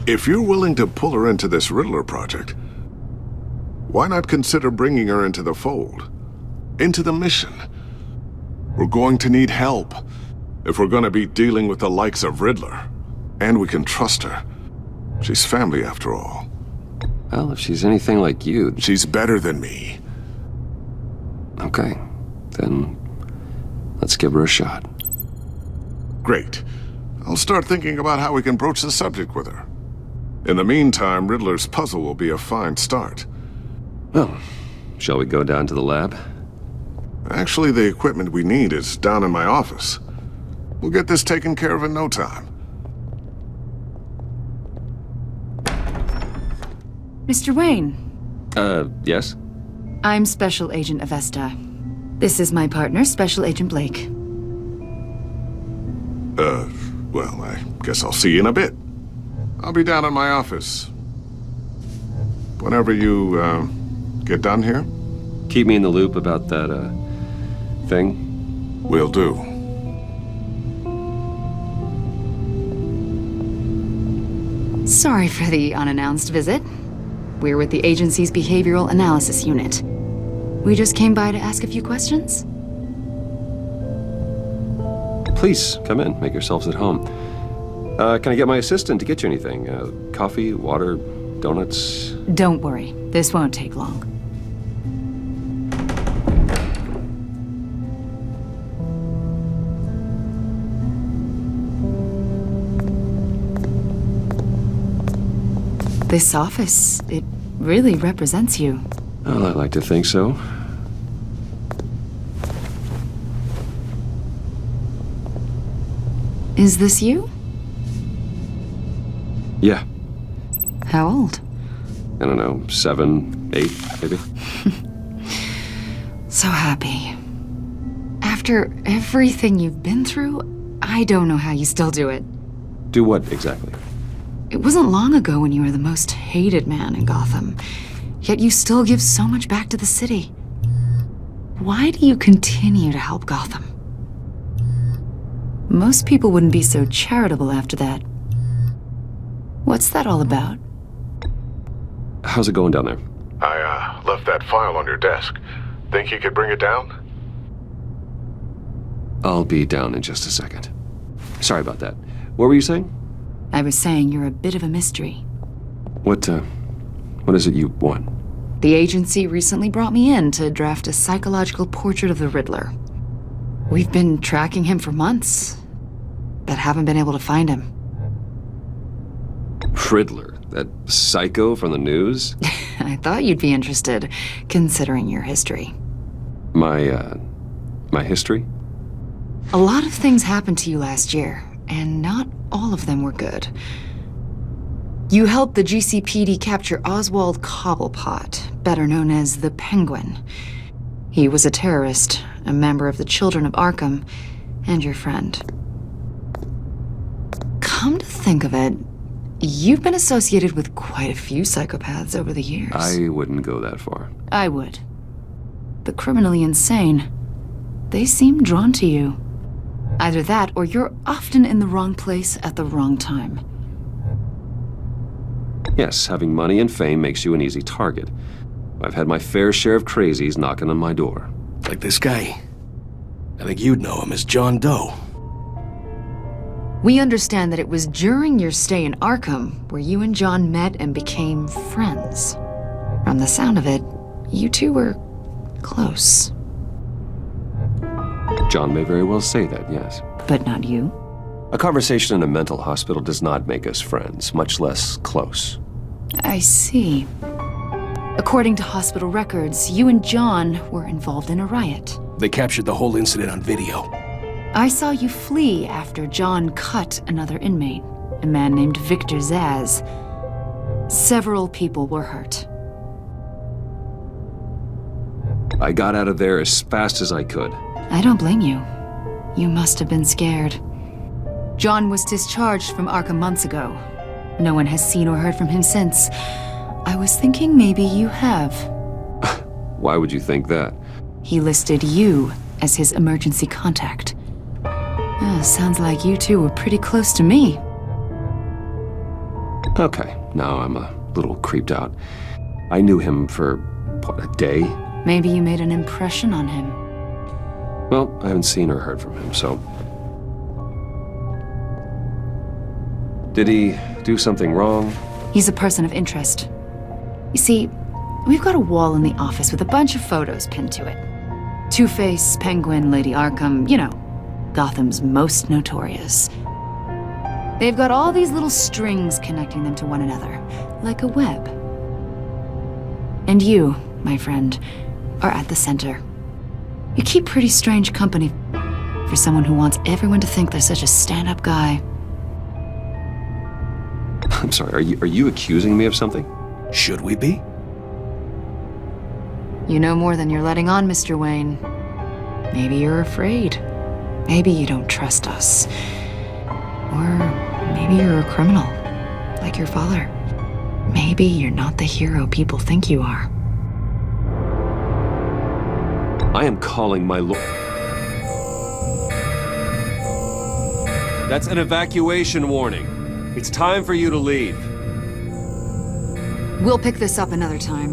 Speaker 14: If you're willing to pull her into this Riddler project, why not consider bringing her into the fold? Into the mission? We're going to need help if we're going to be dealing with the likes of Riddler. And we can trust her. She's family, after all.
Speaker 1: Well, if she's anything like you...
Speaker 14: She's better than me.
Speaker 1: Okay. Then let's give her a shot.
Speaker 14: Great. I'll start thinking about how we can broach the subject with her. In the meantime, Riddler's puzzle will be a fine start.
Speaker 1: Well, shall we go down to the lab?
Speaker 14: Actually, the equipment we need is down in my office. We'll get this taken care of in no time.
Speaker 12: Mr. Wayne.
Speaker 1: Yes?
Speaker 12: I'm Special Agent Avesta. This is my partner, Special Agent Blake.
Speaker 14: Well, I guess I'll see you in a bit. I'll be down in my office. Whenever you, get done here?
Speaker 1: Keep me in the loop about that, thing.
Speaker 14: Will do.
Speaker 12: Sorry for the unannounced visit. We're with the agency's behavioral analysis unit. We just came by to ask a few questions.
Speaker 1: Please, come in. Make yourselves at home. Can I get my assistant to get you anything? Coffee, water, donuts?
Speaker 12: Don't worry, this won't take long. This office, it really represents you.
Speaker 1: Well, I like to think so.
Speaker 12: Is this you?
Speaker 1: Yeah.
Speaker 12: How old?
Speaker 1: I don't know, 7, 8, maybe?
Speaker 12: So happy. After everything you've been through, I don't know how you still do it.
Speaker 1: Do what exactly?
Speaker 12: It wasn't long ago when you were the most hated man in Gotham, yet you still give so much back to the city. Why do you continue to help Gotham? Most people wouldn't be so charitable after that. What's that all about?
Speaker 1: How's it going down there?
Speaker 14: I left that file on your desk. Think you could bring it down?
Speaker 1: I'll be down in just a second. Sorry about that. What were you saying?
Speaker 12: I was saying you're a bit of a mystery.
Speaker 1: What is it you want?
Speaker 12: The agency recently brought me in to draft a psychological portrait of the Riddler. We've been tracking him for months, but haven't been able to find him.
Speaker 1: Riddler? That psycho from the news?
Speaker 12: I thought you'd be interested, considering your history.
Speaker 1: My history?
Speaker 12: A lot of things happened to you last year, and not all of them were good. You helped the GCPD capture Oswald Cobblepot, better known as the Penguin. He was a terrorist, a member of the Children of Arkham, and your friend. Come to think of it, you've been associated with quite a few psychopaths over the years.
Speaker 1: I wouldn't go that far.
Speaker 12: I would. The criminally insane. They seem drawn to you. Either that, or you're often in the wrong place at the wrong time.
Speaker 1: Yes, having money and fame makes you an easy target. I've had my fair share of crazies knocking on my door.
Speaker 16: Like this guy. I think you'd know him as John Doe.
Speaker 12: We understand that it was during your stay in Arkham where you and John met and became friends. From the sound of it, you two were close.
Speaker 1: John may very well say that, yes.
Speaker 12: But not you?
Speaker 1: A conversation in a mental hospital does not make us friends, much less close.
Speaker 12: I see. According to hospital records, you and John were involved in a riot.
Speaker 16: They captured the whole incident on video.
Speaker 12: I saw you flee after John cut another inmate, a man named Victor Zaz. Several people were hurt.
Speaker 1: I got out of there as fast as I could.
Speaker 12: I don't blame you. You must have been scared. John was discharged from Arkham months ago. No one has seen or heard from him since. I was thinking maybe you have.
Speaker 1: Why would you think that?
Speaker 12: He listed you as his emergency contact. Sounds like you two were pretty close to me.
Speaker 1: Okay, now I'm a little creeped out. I knew him for, what, a day?
Speaker 12: Maybe you made an impression on him.
Speaker 1: Well, I haven't seen or heard from him, so... Did he do something wrong?
Speaker 12: He's a person of interest. You see, we've got a wall in the office with a bunch of photos pinned to it. Two-Face, Penguin, Lady Arkham, you know, Gotham's most notorious. They've got all these little strings connecting them to one another, like a web. And you, my friend, are at the center. You keep pretty strange company for someone who wants everyone to think they're such a stand-up guy.
Speaker 1: I'm sorry, are you accusing me of something?
Speaker 16: Should we be?
Speaker 12: You know more than you're letting on, Mr. Wayne. Maybe you're afraid. Maybe you don't trust us. Or maybe you're a criminal, like your father. Maybe you're not the hero people think you are.
Speaker 1: I am calling my lord. That's an evacuation warning. It's time for you to leave.
Speaker 12: We'll pick this up another time.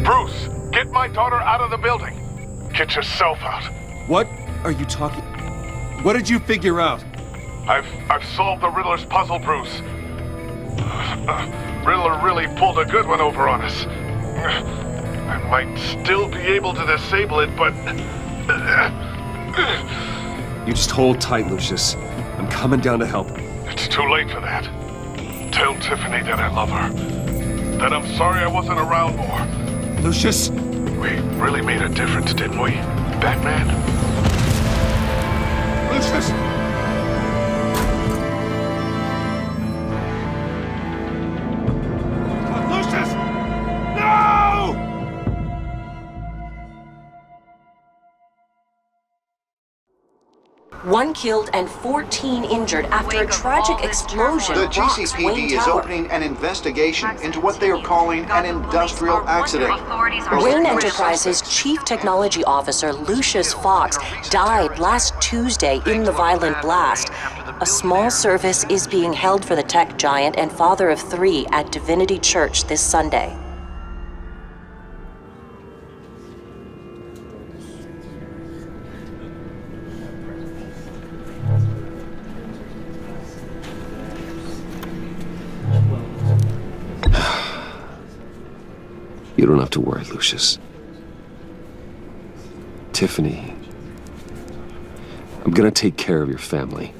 Speaker 17: Bruce, get my daughter out of the building. Get yourself out.
Speaker 18: What are you talking? What did you figure out?
Speaker 17: I've solved the Riddler's puzzle, Bruce. Riddler really pulled a good one over on us. I might still be able to disable it, but...
Speaker 18: You just hold tight, Lucius. I'm coming down to help.
Speaker 17: It's too late for that. Tell Tiffany that I love her. That I'm sorry I wasn't around more.
Speaker 18: Lucius?
Speaker 17: We really made a difference, didn't we, Batman?
Speaker 18: Lucius! Lucius! No!
Speaker 19: One killed and 14 injured after a tragic explosion.
Speaker 2: The
Speaker 19: rocks
Speaker 2: GCPD
Speaker 19: Wayne
Speaker 2: is
Speaker 19: Tower.
Speaker 2: opening an investigation into what they are calling an industrial accident.
Speaker 19: Wayne Enterprises' Chief Technology Officer Lucius Fox died last Tuesday in the violent blast. A small service is being held for the tech giant and father of 3 at Divinity Church this Sunday.
Speaker 1: You don't have to worry, Lucius. Tiffany, I'm gonna take care of your family.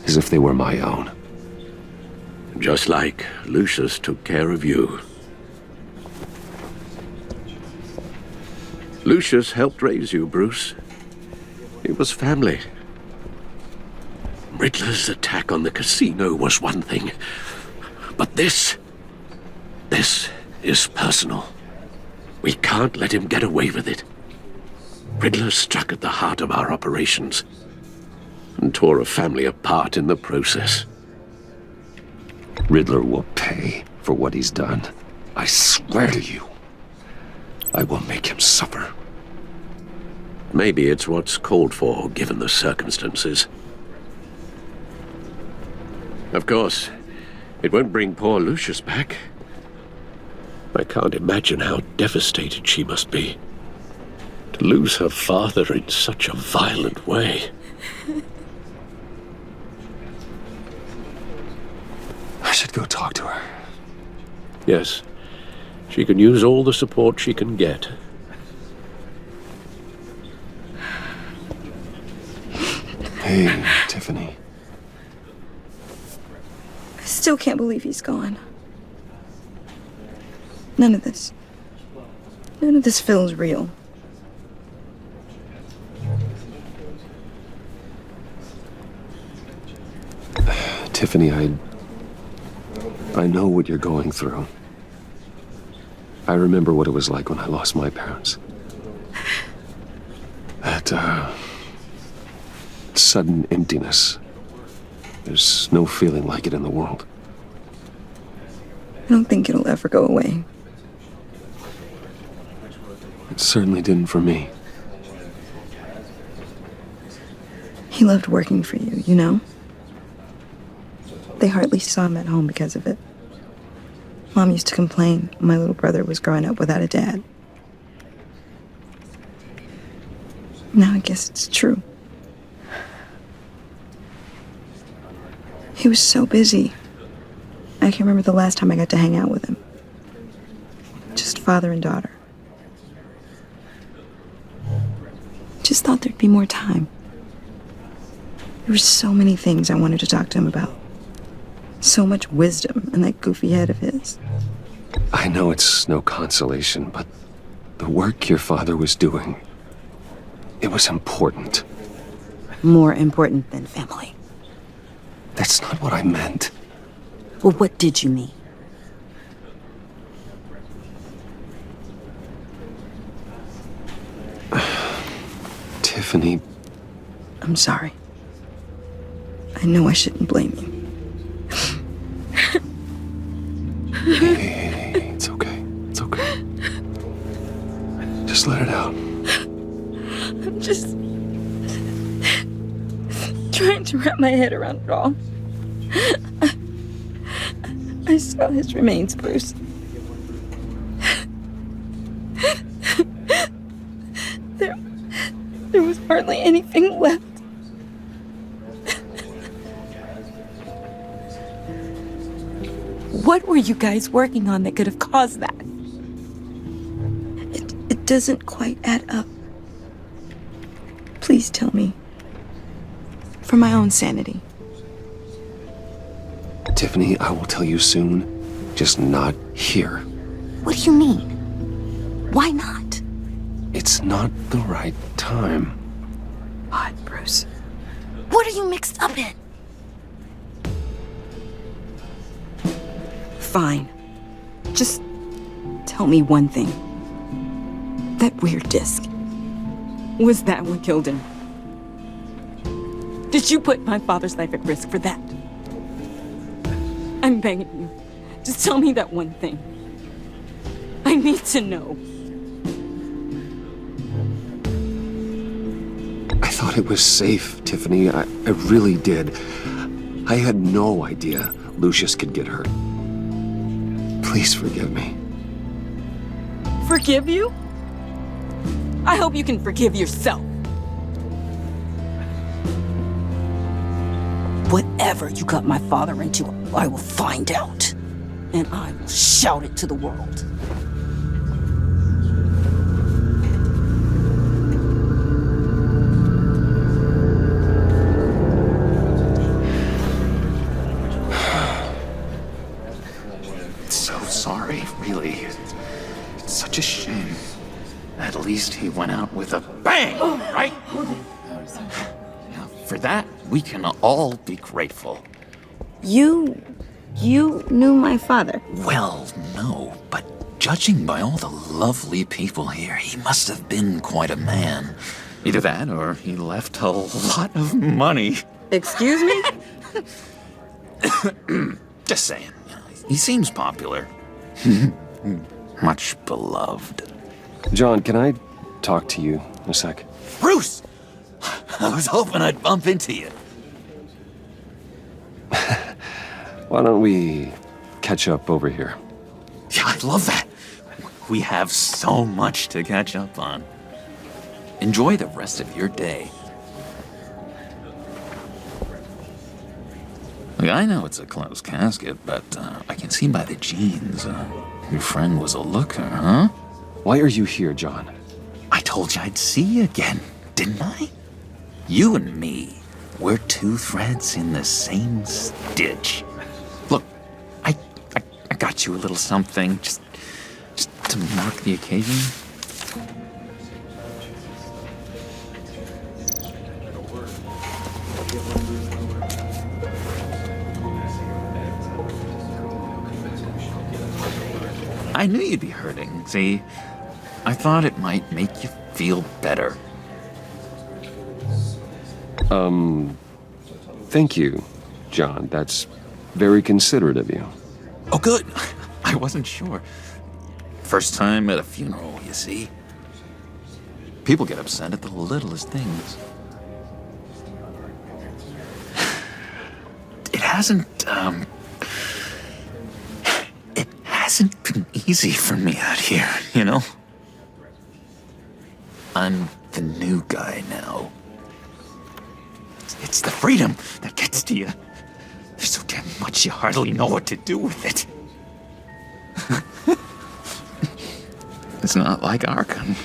Speaker 1: As if they were my own.
Speaker 4: Just like Lucius took care of you. Lucius helped raise you, Bruce. It was family. Riddler's attack on the casino was one thing, but this is personal. We can't let him get away with it. Riddler struck at the heart of our operations and tore a family apart in the process.
Speaker 1: Riddler will pay for what he's done. I swear to you. I will make him suffer.
Speaker 4: Maybe it's what's called for, given the circumstances. Of course, it won't bring poor Lucius back. I can't imagine how devastated she must be. To lose her father in such a violent way.
Speaker 1: I should go talk to her.
Speaker 4: Yes, she can use all the support she can get.
Speaker 1: Hey, Tiffany.
Speaker 5: I still can't believe he's gone. None of this feels real.
Speaker 1: Tiffany, I know what you're going through. I remember what it was like when I lost my parents. That, sudden emptiness. There's no feeling like it in the world.
Speaker 5: I don't think it'll ever go away.
Speaker 1: It certainly didn't for me.
Speaker 5: He loved working for you, you know? They hardly saw him at home because of it. Mom used to complain when my little brother was growing up without a dad. Now I guess it's true. He was so busy. I can remember the last time I got to hang out with him. Just father and daughter. Just thought there'd be more time. There were so many things I wanted to talk to him about. So much wisdom in that goofy head of his.
Speaker 1: I know it's no consolation, but the work your father was doing, it was important.
Speaker 5: More important than family.
Speaker 1: That's not what I meant.
Speaker 5: Well, what did you mean?
Speaker 1: Tiffany.
Speaker 5: I'm sorry. I know I shouldn't blame you.
Speaker 1: Hey, it's okay. It's okay. Just let it out.
Speaker 5: I'm just trying to wrap my head around it all. I saw his remains, Bruce. There was hardly anything left. What were you guys working on that could have caused that? It doesn't quite add up. Please tell me. For my own sanity.
Speaker 1: Tiffany, I will tell you soon. Just not here.
Speaker 5: What do you mean? Why not?
Speaker 1: It's not the right time.
Speaker 5: What, Bruce? What are you mixed up in? Fine. Just tell me one thing. That weird disc. Was that what killed him? Did you put my father's life at risk for that? I'm begging you. Just tell me that one thing. I need to know.
Speaker 1: I thought it was safe, Tiffany. I really did. I had no idea Lucius could get hurt. Please forgive me.
Speaker 5: Forgive you? I hope you can forgive yourself. Whatever you got my father into, I will find out. And I will shout it to the world.
Speaker 20: So sorry, really. It's such a shame. At least he went out with a bang, right? For that, we can all be grateful.
Speaker 5: You knew my father?
Speaker 20: Well, no, but judging by all the lovely people here, he must have been quite a man. Either that, or he left a lot of money.
Speaker 5: Excuse me?
Speaker 20: Just saying, he seems popular. Much beloved.
Speaker 1: John, can I talk to you a sec?
Speaker 20: Bruce! I was hoping I'd bump into you.
Speaker 1: Why don't we catch up over here?
Speaker 20: Yeah, I'd love that. We have so much to catch up on. Enjoy the rest of your day. Look, I know it's a closed casket, but I can see by the jeans, your friend was a looker, huh?
Speaker 1: Why are you here, John?
Speaker 20: I told you I'd see you again, didn't I? You and me, we're two threads in the same stitch. Look, I got you a little something, just to mark the occasion. I knew you'd be hurting, see? I thought it might make you feel better.
Speaker 1: Thank you, John. That's very considerate of you.
Speaker 20: Oh, good. I wasn't sure. First time at a funeral, you see. People get upset at the littlest things. It hasn't been easy for me out here, you know? I'm the new guy now. It's the freedom that gets to you. There's so damn much you hardly know what to do with it. It's not like Arkham.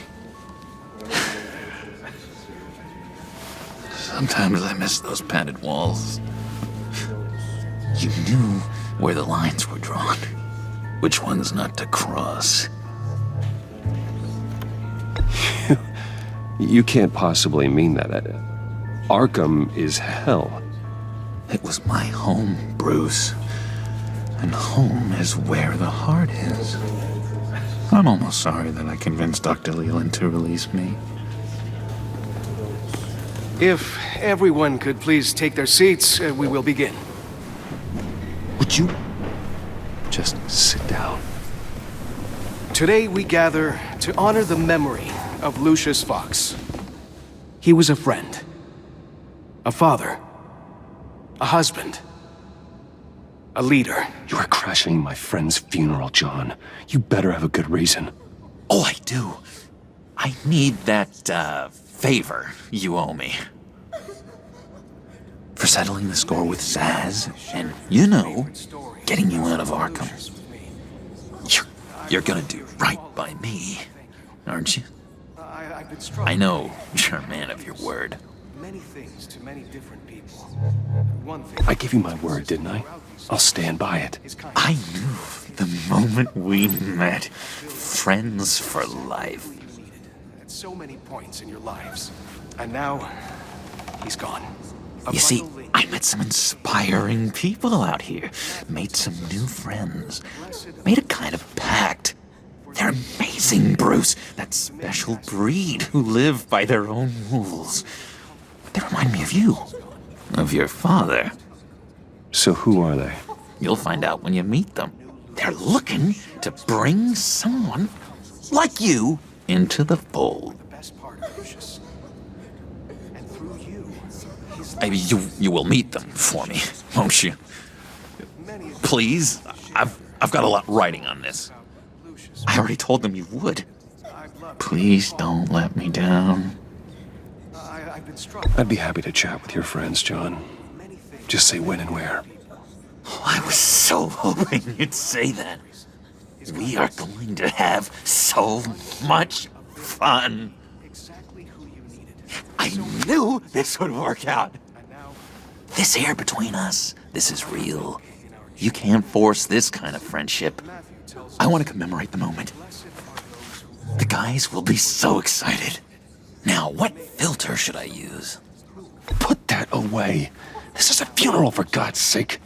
Speaker 20: Sometimes I miss those padded walls. You knew where the lines were drawn. Which ones not to cross.
Speaker 1: You can't possibly mean that. Arkham is hell.
Speaker 20: It was my home, Bruce. And home is where the heart is. I'm almost sorry that I convinced Dr. Leland to release me.
Speaker 21: If everyone could please take their seats, we will begin.
Speaker 20: Would you
Speaker 1: just sit down?
Speaker 21: Today we gather to honor the memory of Lucius Fox. He was a friend. A father. A husband. A leader.
Speaker 1: You are crashing my friend's funeral, John. You better have a good reason.
Speaker 20: Oh, I do. I need that, favor you owe me. For settling the score with Zaz, and, you know, getting you out of Arkham. You're gonna do right by me, aren't you? I know you're a man of your word.
Speaker 21: Many things to many different people. One thing.
Speaker 1: I gave you my word, didn't I? I'll stand by it.
Speaker 20: I knew the moment we met. Friends for life.
Speaker 21: At so many points in your lives. And now, he's gone.
Speaker 20: You see, I met some inspiring people out here. Made some new friends. Made a kind of pact. They're amazing, Bruce. That special breed who live by their own rules. They remind me of you. Of your father.
Speaker 1: So who are they?
Speaker 20: You'll find out when you meet them. They're looking to bring someone like you into the fold. Maybe you will meet them for me, won't you? Please, I've got a lot writing on this. I already told them you would. Please don't let me down.
Speaker 1: I'd be happy to chat with your friends, John. Just say when and where.
Speaker 20: Oh, I was so hoping you'd say that. We are going to have so much fun. I knew this would work out. This air between us, this is real. You can't force this kind of friendship. I want to commemorate the moment. The guys will be so excited. Now, what filter should I use?
Speaker 1: Put that away. This is a funeral, for God's sake.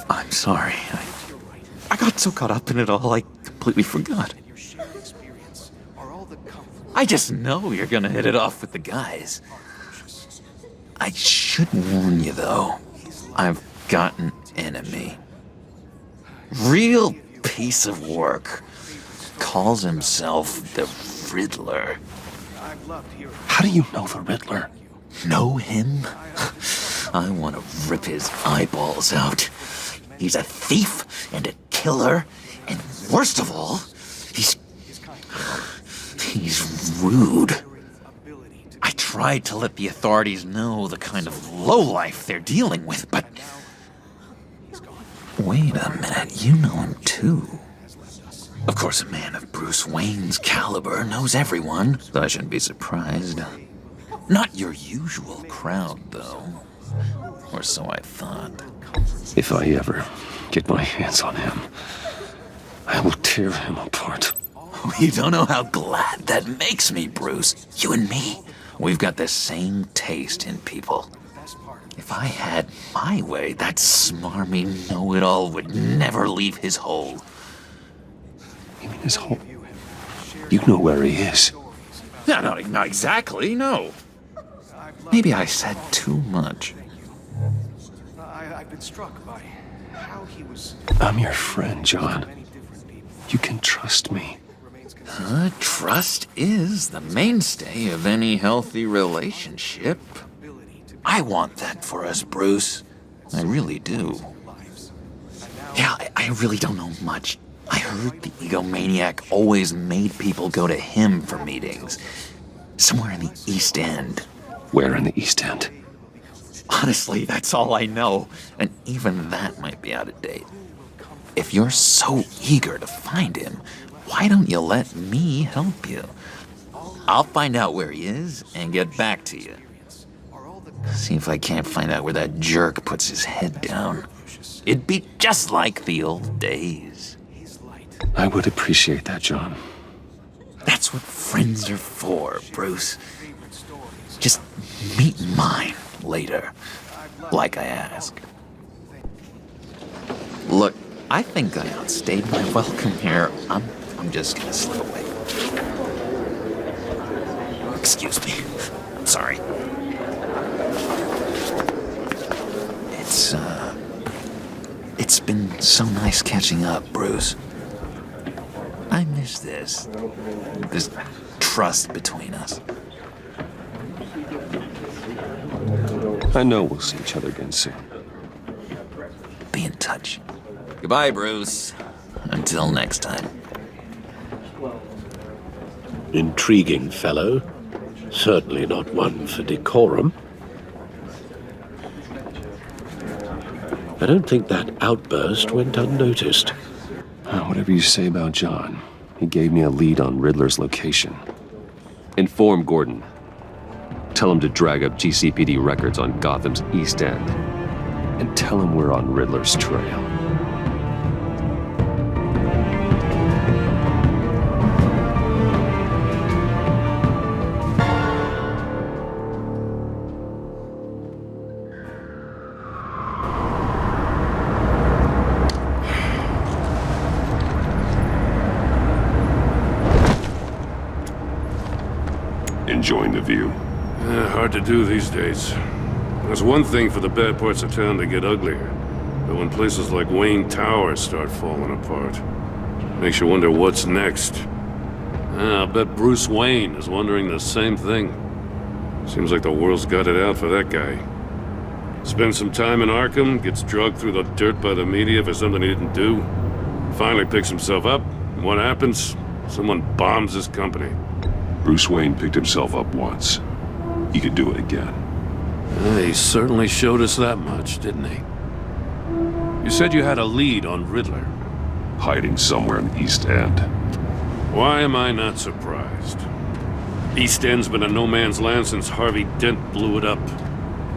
Speaker 20: I'm sorry. I got so caught up in it all, I completely forgot. I just know you're gonna hit it off with the guys. I should warn you, though. I've got an enemy. Real piece of work. Calls himself the Riddler.
Speaker 1: How do you know the Riddler?
Speaker 20: Know him? I want to rip his eyeballs out. He's a thief and a killer, and worst of all, he's rude. I tried to let the authorities know the kind of lowlife they're dealing with, but... Wait a minute, you know him too. Of course, a man of Bruce Wayne's caliber knows everyone, so I shouldn't be surprised. Not your usual crowd, though. Or so I thought.
Speaker 1: If I ever get my hands on him, I will tear him apart.
Speaker 20: You don't know how glad that makes me, Bruce. You and me, we've got the same taste in people. If I had my way, that smarmy know-it-all would never leave his hole.
Speaker 1: You mean his hole? You know where he is.
Speaker 20: No, not exactly, no. Maybe I said too much.
Speaker 21: I've been struck by how he was...
Speaker 1: I'm your friend, John. You can trust me.
Speaker 20: Trust is the mainstay of any healthy relationship. I want that for us, Bruce. I really do. Yeah, I really don't know much. I heard the egomaniac always made people go to him for meetings. Somewhere in the East End.
Speaker 1: Where in the East End?
Speaker 20: Honestly, that's all I know, and even that might be out of date. If you're so eager to find him, why don't you let me help you? I'll find out where he is and get back to you. See if I can't find out where that jerk puts his head down. It'd be just like the old days.
Speaker 1: I would appreciate that, John.
Speaker 20: That's what friends are for, Bruce. Just meet mine later, like I asked. Look, I think I outstayed my welcome here. I'm just gonna slip away. Excuse me. I'm sorry. It's been so nice catching up, Bruce. I miss this trust between us.
Speaker 1: I know we'll see each other again soon.
Speaker 20: Be in touch. Goodbye, Bruce. Until next time.
Speaker 4: Intriguing fellow. Certainly not one for decorum. I don't think that outburst went unnoticed.
Speaker 1: Whatever you say about John, he gave me a lead on Riddler's location. Inform Gordon. Tell him to drag up GCPD records on Gotham's East End. And tell him we're on Riddler's trail.
Speaker 8: Enjoying the view.
Speaker 10: Hard to do these days. There's one thing for the bad parts of town to get uglier, but when places like Wayne Tower start falling apart, makes you wonder what's next. I'll bet Bruce Wayne is wondering the same thing. Seems like the world's got it out for that guy. Spends some time in Arkham, gets drugged through the dirt by the media for something he didn't do. Finally picks himself up, and what happens? Someone bombs his company.
Speaker 8: Bruce Wayne picked himself up once. He could do it again.
Speaker 10: He certainly showed us that much, didn't he? You said you had a lead on Riddler.
Speaker 8: Hiding somewhere in East End.
Speaker 10: Why am I not surprised? East End's been a no-man's land since Harvey Dent blew it up.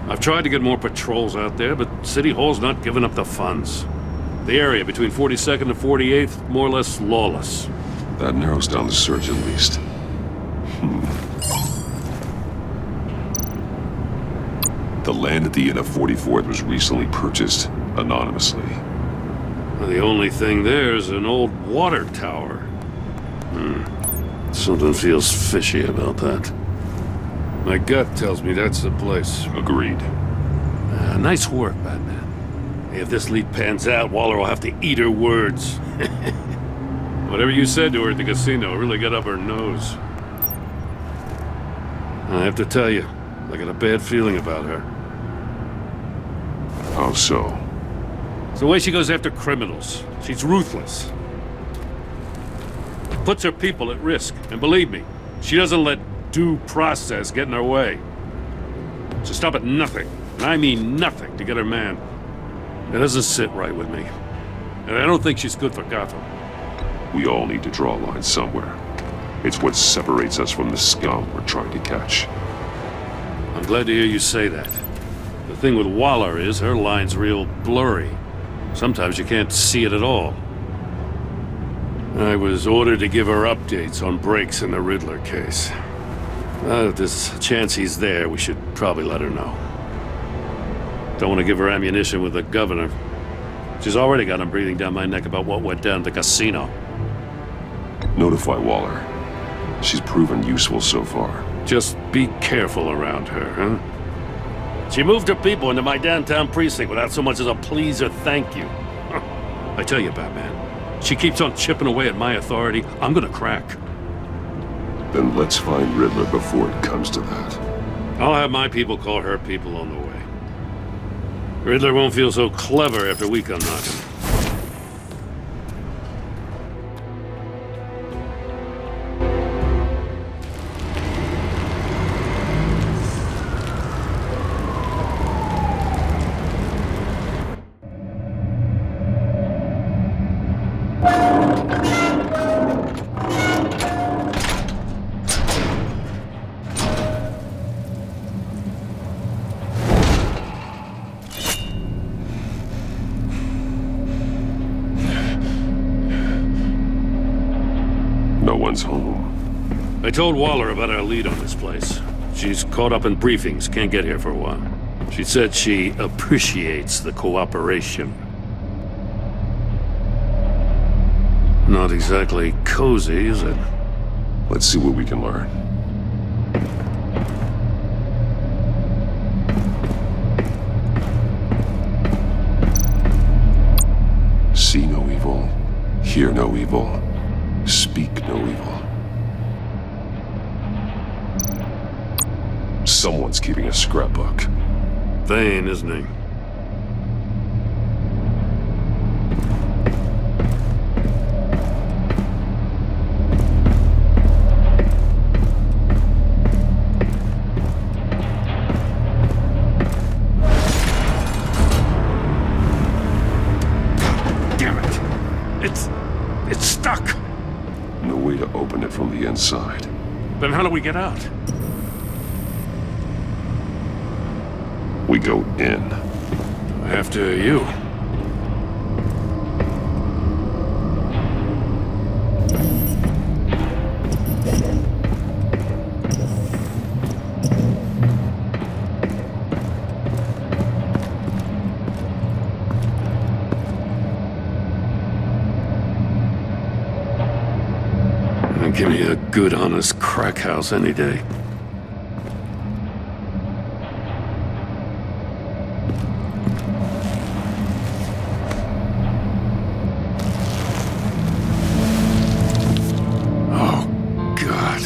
Speaker 10: I've tried to get more patrols out there, but City Hall's not giving up the funds. The area between 42nd and 48th, more or less lawless.
Speaker 8: That narrows down the search at least. The land at the end of 44th was recently purchased anonymously.
Speaker 10: Well, the only thing there is an old water tower. Something feels fishy about that. My gut tells me that's the place.
Speaker 8: Agreed.
Speaker 10: Nice work, Batman. If this lead pans out, Waller will have to eat her words. Whatever you said to her at the casino really got up her nose. I have to tell you, I got a bad feeling about her.
Speaker 8: How so?
Speaker 10: It's the way she goes after criminals. She's ruthless. Puts her people at risk. And believe me, she doesn't let due process get in her way. She'll stop at nothing, and I mean nothing, to get her man. It doesn't sit right with me. And I don't think she's good for Gotham.
Speaker 8: We all need to draw a line somewhere. It's what separates us from the scum we're trying to catch.
Speaker 10: I'm glad to hear you say that. The thing with Waller is her line's real blurry. Sometimes you can't see it at all. I was ordered to give her updates on breaks in the Riddler case. If there's a chance he's there, we should probably let her know. Don't want to give her ammunition with the governor. She's already got him breathing down my neck about what went down at the casino.
Speaker 8: Notify Waller. She's proven useful so far.
Speaker 10: Just be careful around her, huh? She moved her people into my downtown precinct without so much as a please or thank you. I tell you, Batman, she keeps on chipping away at my authority. I'm gonna crack.
Speaker 8: Then let's find Riddler before it comes to that.
Speaker 10: I'll have my people call her people on the way. Riddler won't feel so clever after we come knocking.
Speaker 8: Home.
Speaker 10: I told Waller about our lead on this place. She's caught up in briefings, can't get here for a while. She said she appreciates the cooperation. Not exactly cozy, is it?
Speaker 8: Let's see what we can learn. See no evil, hear no evil. Speak no evil. Someone's keeping a scrapbook.
Speaker 10: Vain, isn't he?
Speaker 8: It's stuck! No way to open it from the inside.
Speaker 10: Then how do we get out?
Speaker 8: We go in.
Speaker 10: After you. Give me a good, honest crack house any day. Oh, God.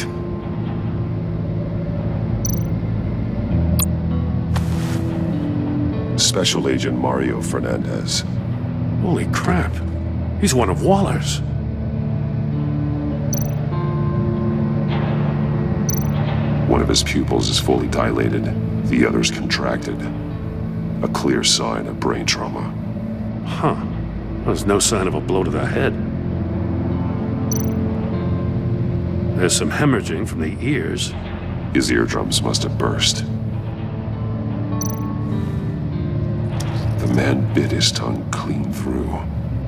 Speaker 8: Special Agent Mario Fernandez.
Speaker 10: Holy crap. He's one of Waller's.
Speaker 8: One of his pupils is fully dilated, the other's contracted. A clear sign of brain trauma.
Speaker 10: Huh. There's no sign of a blow to the head. There's some hemorrhaging from the ears.
Speaker 8: His eardrums must have burst. The man bit his tongue clean through.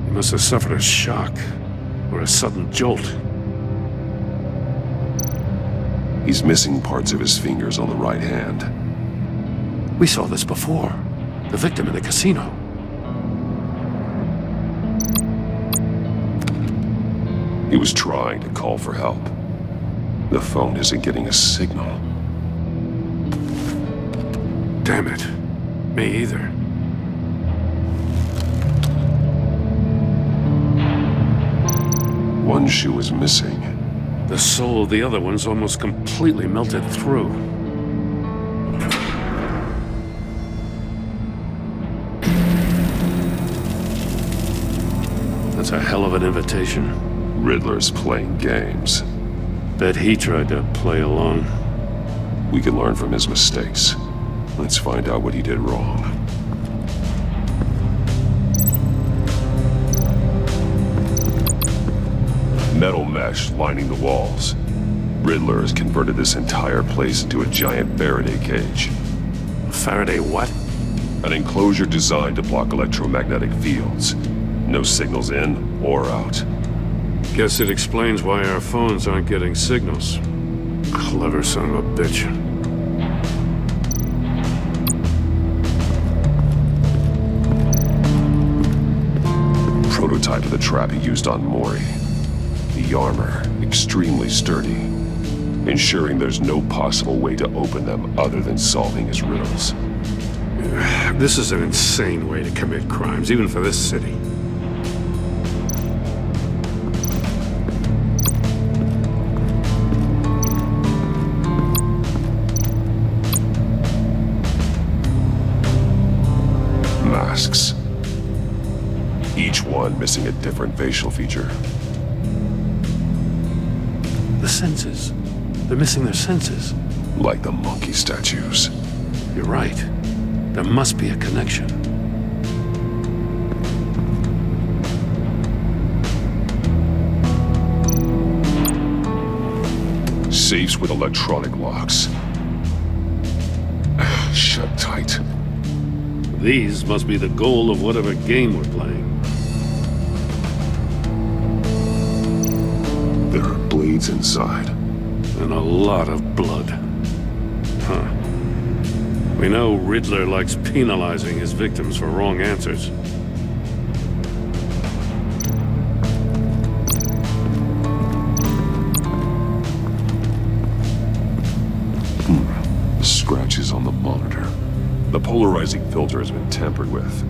Speaker 10: He must have suffered a shock, or a sudden jolt.
Speaker 8: He's missing parts of his fingers on the right hand.
Speaker 10: We saw this before. The victim in the casino.
Speaker 8: He was trying to call for help. The phone isn't getting a signal.
Speaker 10: Damn it. Me either.
Speaker 8: One shoe is missing.
Speaker 10: The soul of the other one's almost completely melted through. That's a hell of an invitation.
Speaker 8: Riddler's playing games.
Speaker 10: Bet he tried to play along.
Speaker 8: We can learn from his mistakes. Let's find out what he did wrong. Metal mesh lining the walls. Riddler has converted this entire place into a giant Faraday cage.
Speaker 10: Faraday what?
Speaker 8: An enclosure designed to block electromagnetic fields. No signals in or out.
Speaker 10: Guess it explains why our phones aren't getting signals. Clever son of a bitch.
Speaker 8: Prototype of the trap he used on Mori. The armor, extremely sturdy, ensuring there's no possible way to open them other than solving his riddles.
Speaker 10: This is an insane way to commit crimes, even for this city.
Speaker 8: Masks. Each one missing a different facial feature.
Speaker 10: The senses. They're missing their senses.
Speaker 8: Like the monkey statues.
Speaker 10: You're right. There must be a connection.
Speaker 8: Safes with electronic locks. Shut tight.
Speaker 10: These must be the goal of whatever game we're playing.
Speaker 8: There are blades inside.
Speaker 10: And a lot of blood. Huh. We know Riddler likes penalizing his victims for wrong answers.
Speaker 8: Scratches on the monitor. The polarizing filter has been tampered with.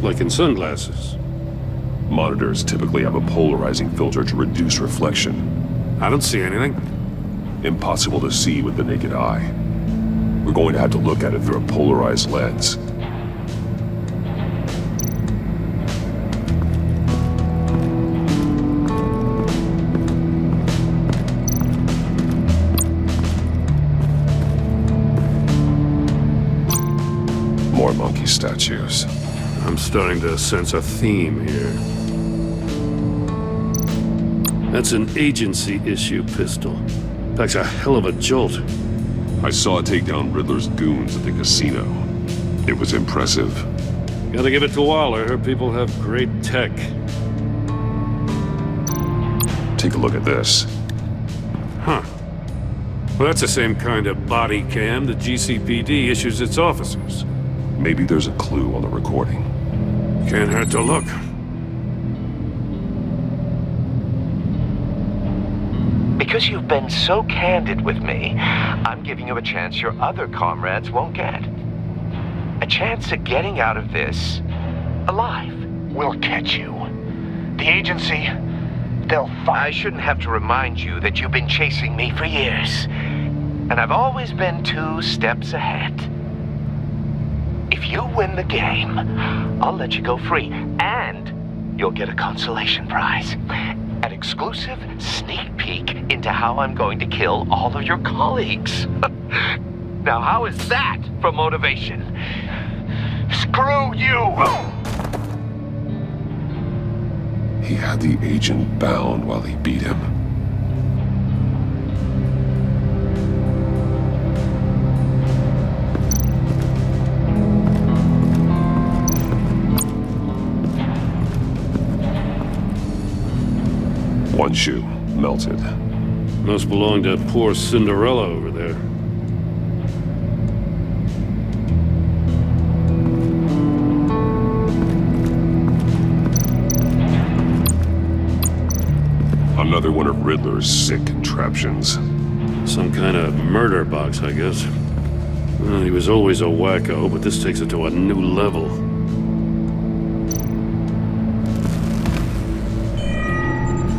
Speaker 10: Like in sunglasses.
Speaker 8: Monitors typically have a polarizing filter to reduce reflection.
Speaker 10: I don't see anything.
Speaker 8: Impossible to see with the naked eye. We're going to have to look at it through a polarized lens. More monkey statues.
Speaker 10: I'm starting to sense a theme here. That's an agency issue pistol. Packs a hell of a jolt.
Speaker 8: I saw it take down Riddler's goons at the casino. It was impressive.
Speaker 10: Gotta give it to Waller. Her people have great tech.
Speaker 8: Take a look at this.
Speaker 10: Huh. Well, that's the same kind of body cam the GCPD issues its officers.
Speaker 8: Maybe there's a clue on the recording.
Speaker 10: Can't hurt to look.
Speaker 3: Because you've been so candid with me, I'm giving you a chance your other comrades won't get. A chance at getting out of this alive.
Speaker 2: We'll catch you. The agency, they'll find...
Speaker 3: I shouldn't have to remind you that you've been chasing me for years. And I've always been 2 steps ahead. If you win the game, I'll let you go free. And you'll get a consolation prize. An exclusive sneak peek into how I'm going to kill all of your colleagues. Now, how is that for motivation?
Speaker 2: Screw you!
Speaker 8: He had the agent bound while he beat him. One shoe, melted.
Speaker 10: Must belong to poor Cinderella over there.
Speaker 8: Another one of Riddler's sick contraptions.
Speaker 10: Some kind of murder box, I guess. Well, he was always a wacko, but this takes it to a new level.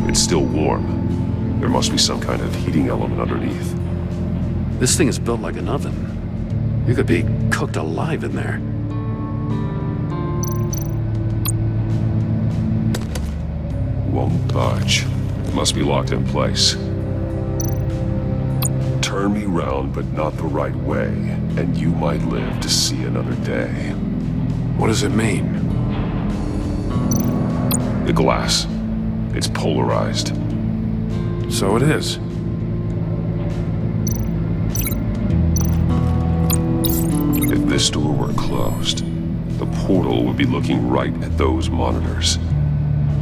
Speaker 8: It's still warm. There must be some kind of heating element underneath.
Speaker 10: This thing is built like an oven. You could be cooked alive in there.
Speaker 8: Won't budge. Must be locked in place. Turn me round, but not the right way, and you might live to see another day.
Speaker 10: What does it mean?
Speaker 8: The glass. It's polarized.
Speaker 10: So it is.
Speaker 8: If this door were closed, the portal would be looking right at those monitors.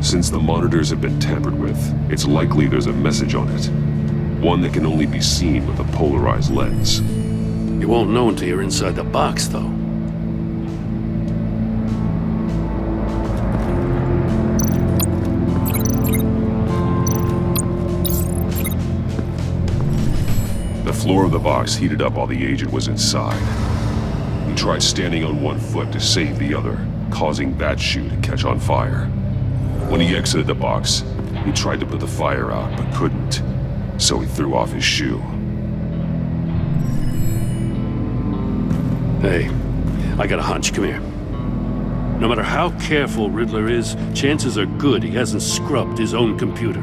Speaker 8: Since the monitors have been tampered with, it's likely there's a message on it. One that can only be seen with a polarized lens.
Speaker 10: You won't know until you're inside the box, though.
Speaker 8: The floor of the box heated up while the agent was inside. He tried standing on one foot to save the other, causing that shoe to catch on fire. When he exited the box, he tried to put the fire out, but couldn't, so he threw off his shoe.
Speaker 10: Hey, I got a hunch. Come here. No matter how careful Riddler is, chances are good he hasn't scrubbed his own computer.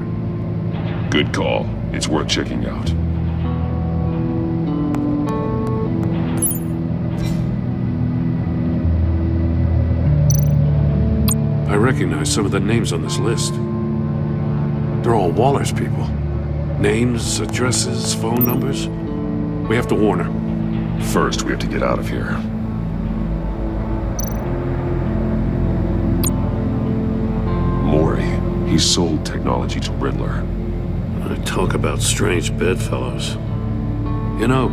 Speaker 8: Good call. It's worth checking out.
Speaker 10: I recognize some of the names on this list. They're all Waller's people. Names, addresses, phone numbers. We have to warn her.
Speaker 8: First, we have to get out of here. Maury, he sold technology to Riddler.
Speaker 10: I talk about strange bedfellows. You know,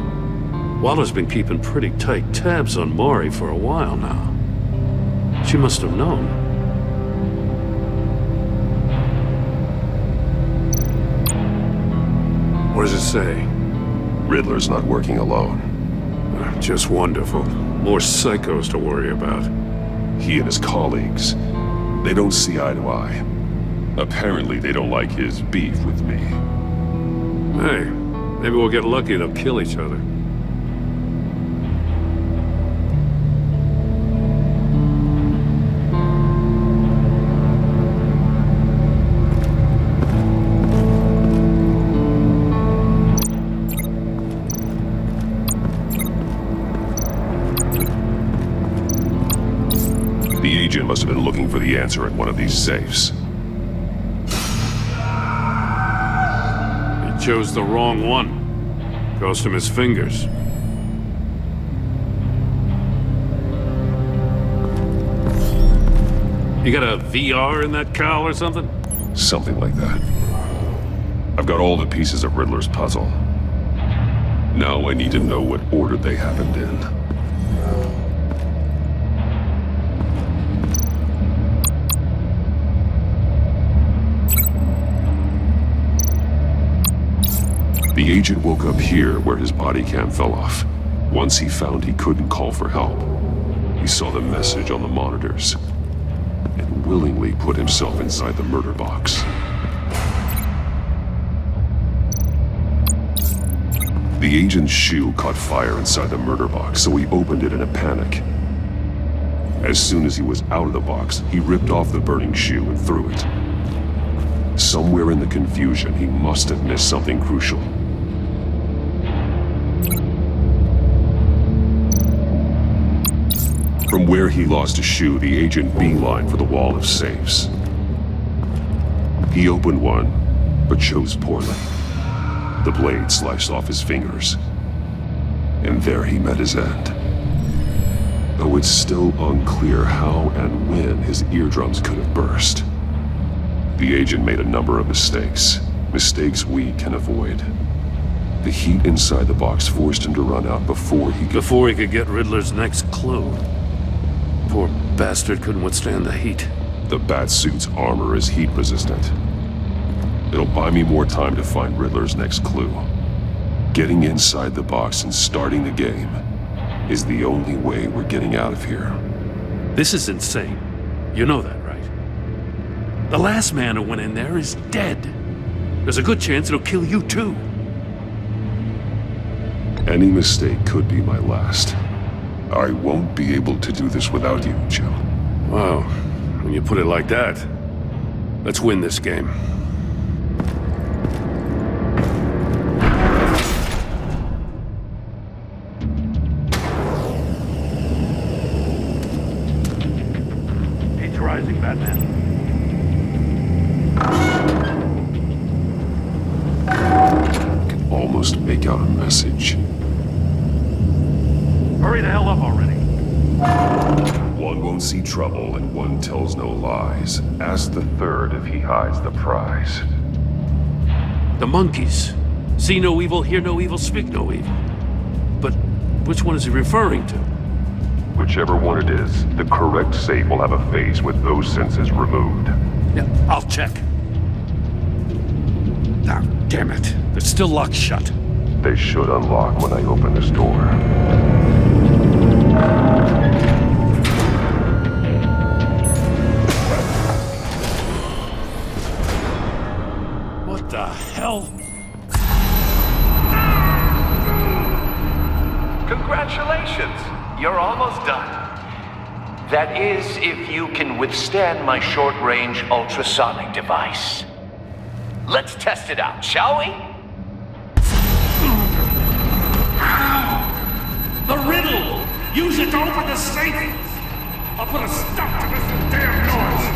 Speaker 10: Waller's been keeping pretty tight tabs on Maury for a while now. She must have known. What does it say?
Speaker 8: Riddler's not working alone.
Speaker 10: Just wonderful. More psychos to worry about.
Speaker 8: He and his colleagues, they don't see eye to eye. Apparently, they don't like his beef with me.
Speaker 10: Hey, maybe we'll get lucky and they'll kill each other.
Speaker 8: agent must have been looking for the answer at one of these safes.
Speaker 10: He chose the wrong one. Cost him his fingers. You got a VR in that cowl or something?
Speaker 8: Something like that. I've got all the pieces of Riddler's puzzle. Now I need to know what order they happened in. The agent woke up here where his body cam fell off. Once he found he couldn't call for help, he saw the message on the monitors and willingly put himself inside the murder box. The agent's shoe caught fire inside the murder box, so he opened it in a panic. As soon as he was out of the box, he ripped off the burning shoe and threw it. Somewhere in the confusion, he must have missed something crucial. From where he lost a shoe, the agent beelined for the wall of safes. He opened one, but chose poorly. The blade sliced off his fingers, and there he met his end. Though it's still unclear how and when his eardrums could have burst. The agent made a number of mistakes we can avoid. The heat inside the box forced him to run out before he
Speaker 10: could get Riddler's next clue. Poor bastard couldn't withstand the heat.
Speaker 8: The Batsuit's armor is heat resistant. It'll buy me more time to find Riddler's next clue. Getting inside the box and starting the game is the only way we're getting out of here.
Speaker 10: This is insane. You know that, right? The last man who went in there is dead. There's a good chance it'll kill you too.
Speaker 8: Any mistake could be my last. I won't be able to do this without you, Joe.
Speaker 10: Wow, when you put it like that, let's win this game. Heat's rising, Batman.
Speaker 8: I can almost make out a message.
Speaker 10: Hurry the hell up already.
Speaker 8: One won't see trouble and one tells no lies. Ask the third if he hides the prize.
Speaker 10: The monkeys. See no evil, hear no evil, speak no evil. But which one is he referring to?
Speaker 8: Whichever one it is, the correct safe will have a face with those senses removed.
Speaker 10: Yeah, I'll check. Ah, damn it. They're still locked shut.
Speaker 8: They should unlock when I open this door.
Speaker 10: What the hell?
Speaker 3: Congratulations! You're almost done. That is, if you can withstand my short-range ultrasonic device. Let's test it out, shall we?
Speaker 10: The riddle! Use it to open the safe! I'll put a stop to this damn noise!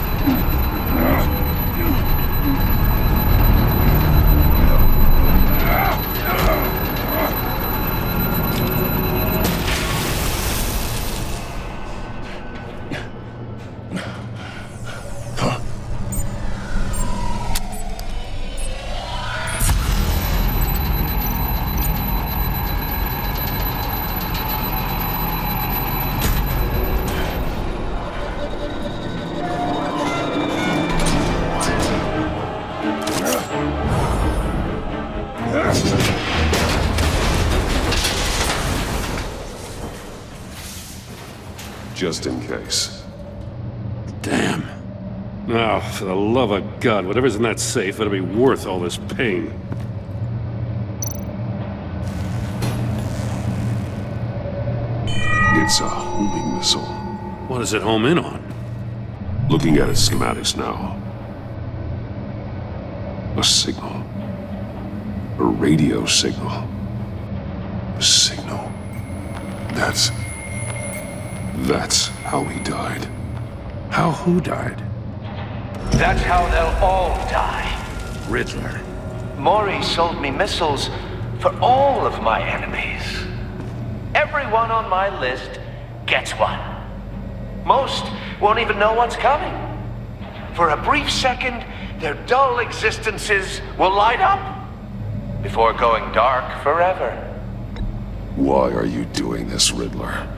Speaker 8: Just in case.
Speaker 10: Damn. Now, for the love of God, whatever's in that safe, it'll be worth all this pain.
Speaker 8: It's a homing missile.
Speaker 10: What does it home in on?
Speaker 8: Looking at its schematics now. A signal. A radio signal. A signal. That's how he died.
Speaker 21: How who died?
Speaker 3: That's how they'll all die.
Speaker 21: Riddler.
Speaker 3: Maury sold me missiles for all of my enemies. Everyone on my list gets one. Most won't even know what's coming. For a brief second, their dull existences will light up before going dark forever.
Speaker 8: Why are you doing this, Riddler?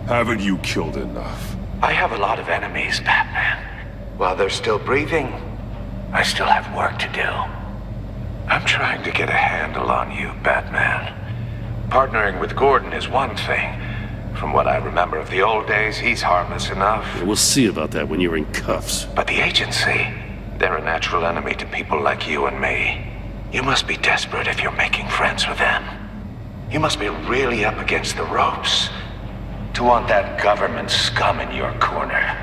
Speaker 8: Haven't you killed enough?
Speaker 3: I have a lot of enemies, Batman. While they're still breathing, I still have work to do. I'm trying to get a handle on you, Batman. Partnering with Gordon is one thing. From what I remember of the old days, he's harmless enough.
Speaker 10: Yeah, we'll see about that when you're in cuffs.
Speaker 3: But the agency, they're a natural enemy to people like you and me. You must be desperate if you're making friends with them. You must be really up against the ropes to want that government scum in your corner.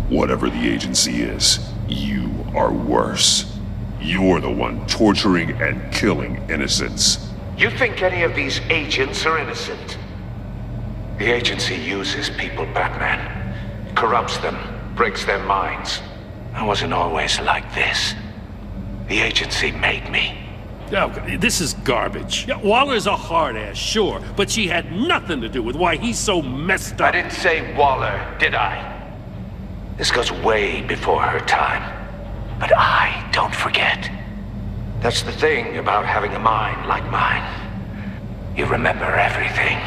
Speaker 8: Whatever the agency is, you are worse. You're the one torturing and killing innocents.
Speaker 3: You think any of these agents are innocent? The agency uses people, Batman. Corrupts them, breaks their minds. I wasn't always like this. The agency made me.
Speaker 10: Oh, this is garbage. Yeah, Waller's a hard ass, sure, but she had nothing to do with why he's so messed up.
Speaker 3: I didn't say Waller, did I? This goes way before her time. But I don't forget. That's the thing about having a mind like mine. You remember everything.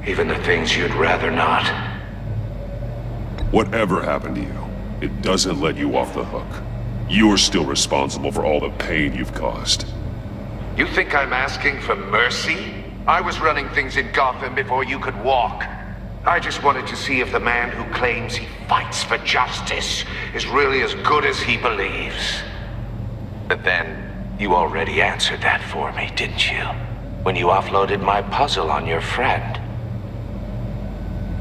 Speaker 3: Even the things you'd rather not.
Speaker 8: Whatever happened to you, it doesn't let you off the hook. You're still responsible for all the pain you've caused.
Speaker 3: You think I'm asking for mercy? I was running things in Gotham before you could walk. I just wanted to see if the man who claims he fights for justice is really as good as he believes. But then, you already answered that for me, didn't you? When you offloaded my puzzle on your friend.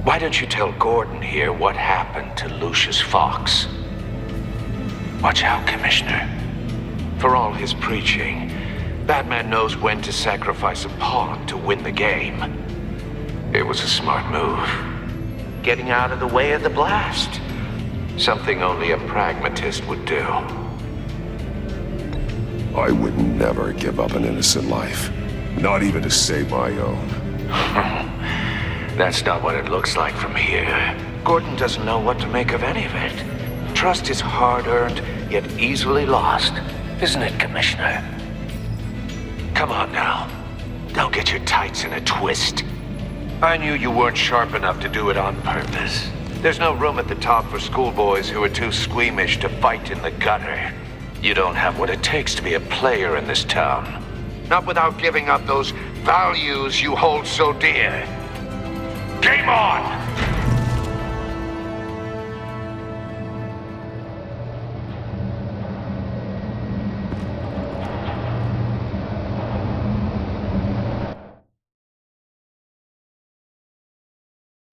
Speaker 3: Why don't you tell Gordon here what happened to Lucius Fox? Watch out, Commissioner. For all his preaching, Batman knows when to sacrifice a pawn to win the game. It was a smart move. Getting out of the way of the blast. Something only a pragmatist would do.
Speaker 8: I would never give up an innocent life. Not even to save my own.
Speaker 3: That's not what it looks like from here. Gordon doesn't know what to make of any of it. Trust is hard-earned, yet easily lost. Isn't it, Commissioner? Come on now. Don't get your tights in a twist. I knew you weren't sharp enough to do it on purpose. There's no room at the top for schoolboys who are too squeamish to fight in the gutter. You don't have what it takes to be a player in this town. Not without giving up those values you hold so dear. Game on!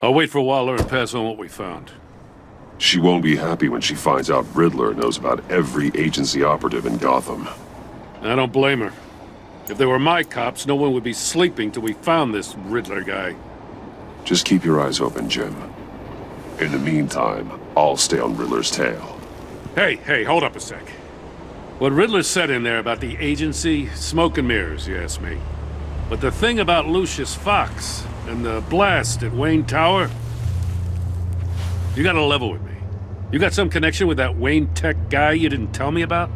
Speaker 10: I'll wait for Waller and pass on what we found.
Speaker 8: She won't be happy when she finds out Riddler knows about every agency operative in Gotham.
Speaker 10: I don't blame her. If they were my cops, no one would be sleeping till we found this Riddler guy.
Speaker 8: Just keep your eyes open, Jim. In the meantime, I'll stay on Riddler's tail.
Speaker 10: Hey, hold up a sec. What Riddler said in there about the agency, smoke and mirrors, you ask me. But the thing about Lucius Fox and the blast at Wayne Tower, you gotta level with me. You got some connection with that Wayne Tech guy you didn't tell me about?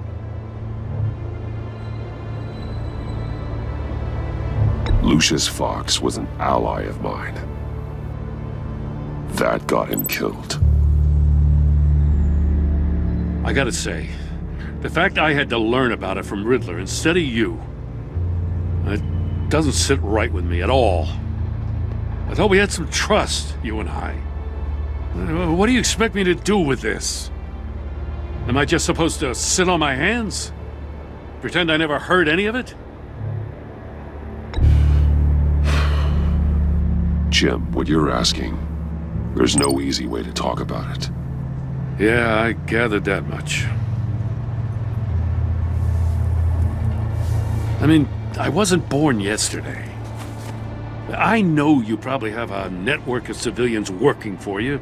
Speaker 8: Lucius Fox was an ally of mine. That got him killed.
Speaker 10: I gotta say, the fact I had to learn about it from Riddler instead of you, it doesn't sit right with me at all. I thought we had some trust, you and I. What do you expect me to do with this? Am I just supposed to sit on my hands? Pretend I never heard any of it?
Speaker 8: Jim, what you're asking, there's no easy way to talk about it.
Speaker 10: Yeah, I gathered that much. I mean, I wasn't born yesterday. I know you probably have a network of civilians working for you.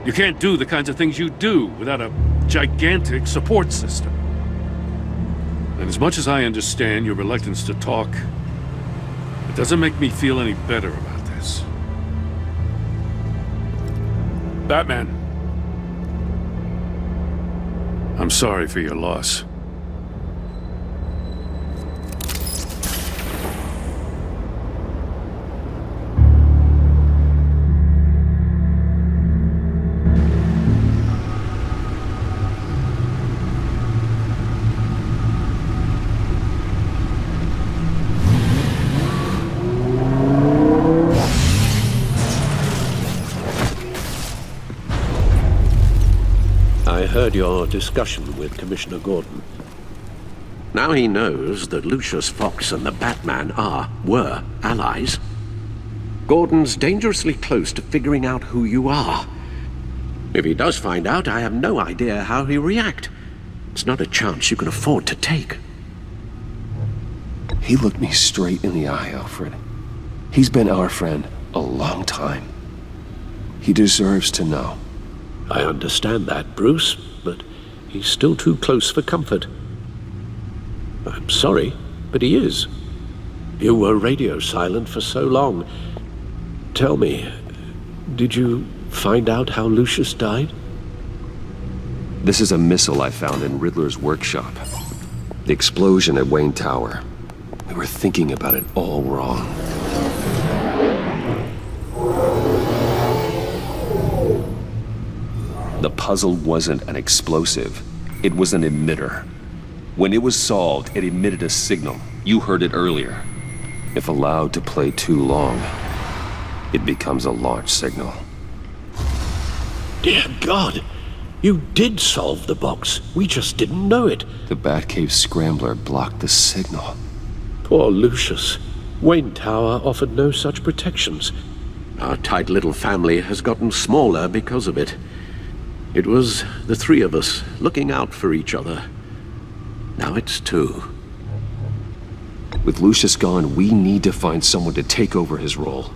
Speaker 10: You can't do the kinds of things you do without a gigantic support system. And as much as I understand your reluctance to talk, it doesn't make me feel any better about this. Batman, I'm sorry for your loss.
Speaker 4: I heard your discussion with Commissioner Gordon. Now he knows that Lucius Fox and the Batman were allies. Gordon's dangerously close to figuring out who you are. If he does find out, I have no idea how he'll react. It's not a chance you can afford to take.
Speaker 1: He looked me straight in the eye, Alfred. He's been our friend a long time. He deserves to know.
Speaker 4: I understand that, Bruce, but he's still too close for comfort. I'm sorry, but he is. You were radio silent for so long. Tell me, did you find out how Lucius died?
Speaker 1: This is a missile I found in Riddler's workshop. The explosion at Wayne Tower. We were thinking about it all wrong. The puzzle wasn't an explosive. It was an emitter. When it was solved, it emitted a signal. You heard it earlier. If allowed to play too long, it becomes a launch signal.
Speaker 4: Dear God! You did solve the box. We just didn't know it.
Speaker 1: The Batcave scrambler blocked the signal.
Speaker 4: Poor Lucius. Wayne Tower offered no such protections. Our tight little family has gotten smaller because of it. It was the three of us looking out for each other. Now it's two.
Speaker 1: With Lucius gone, we need to find someone to take over his role.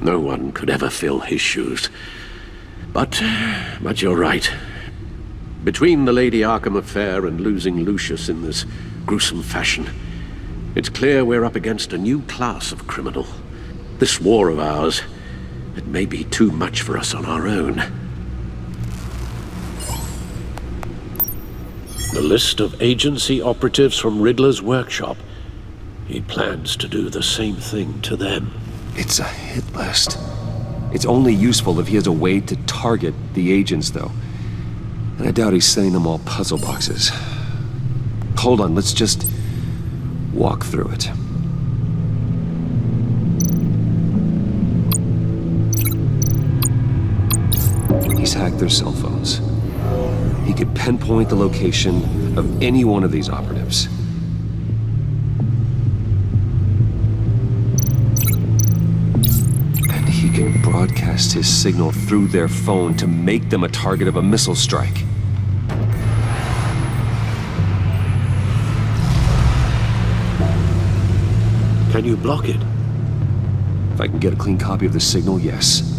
Speaker 4: No one could ever fill his shoes. But you're right. Between the Lady Arkham affair and losing Lucius in this gruesome fashion, it's clear we're up against a new class of criminal. This war of ours, it may be too much for us on our own. The list of agency operatives from Riddler's workshop. He plans to do the same thing to them.
Speaker 1: It's a hit list. It's only useful if he has a way to target the agents, though. And I doubt he's sending them all puzzle boxes. Hold on, let's just walk through it. He's hacked their cell phones. He could pinpoint the location of any one of these operatives. And he can broadcast his signal through their phone to make them a target of a missile strike.
Speaker 4: Can you block it?
Speaker 1: If I can get a clean copy of the signal, yes.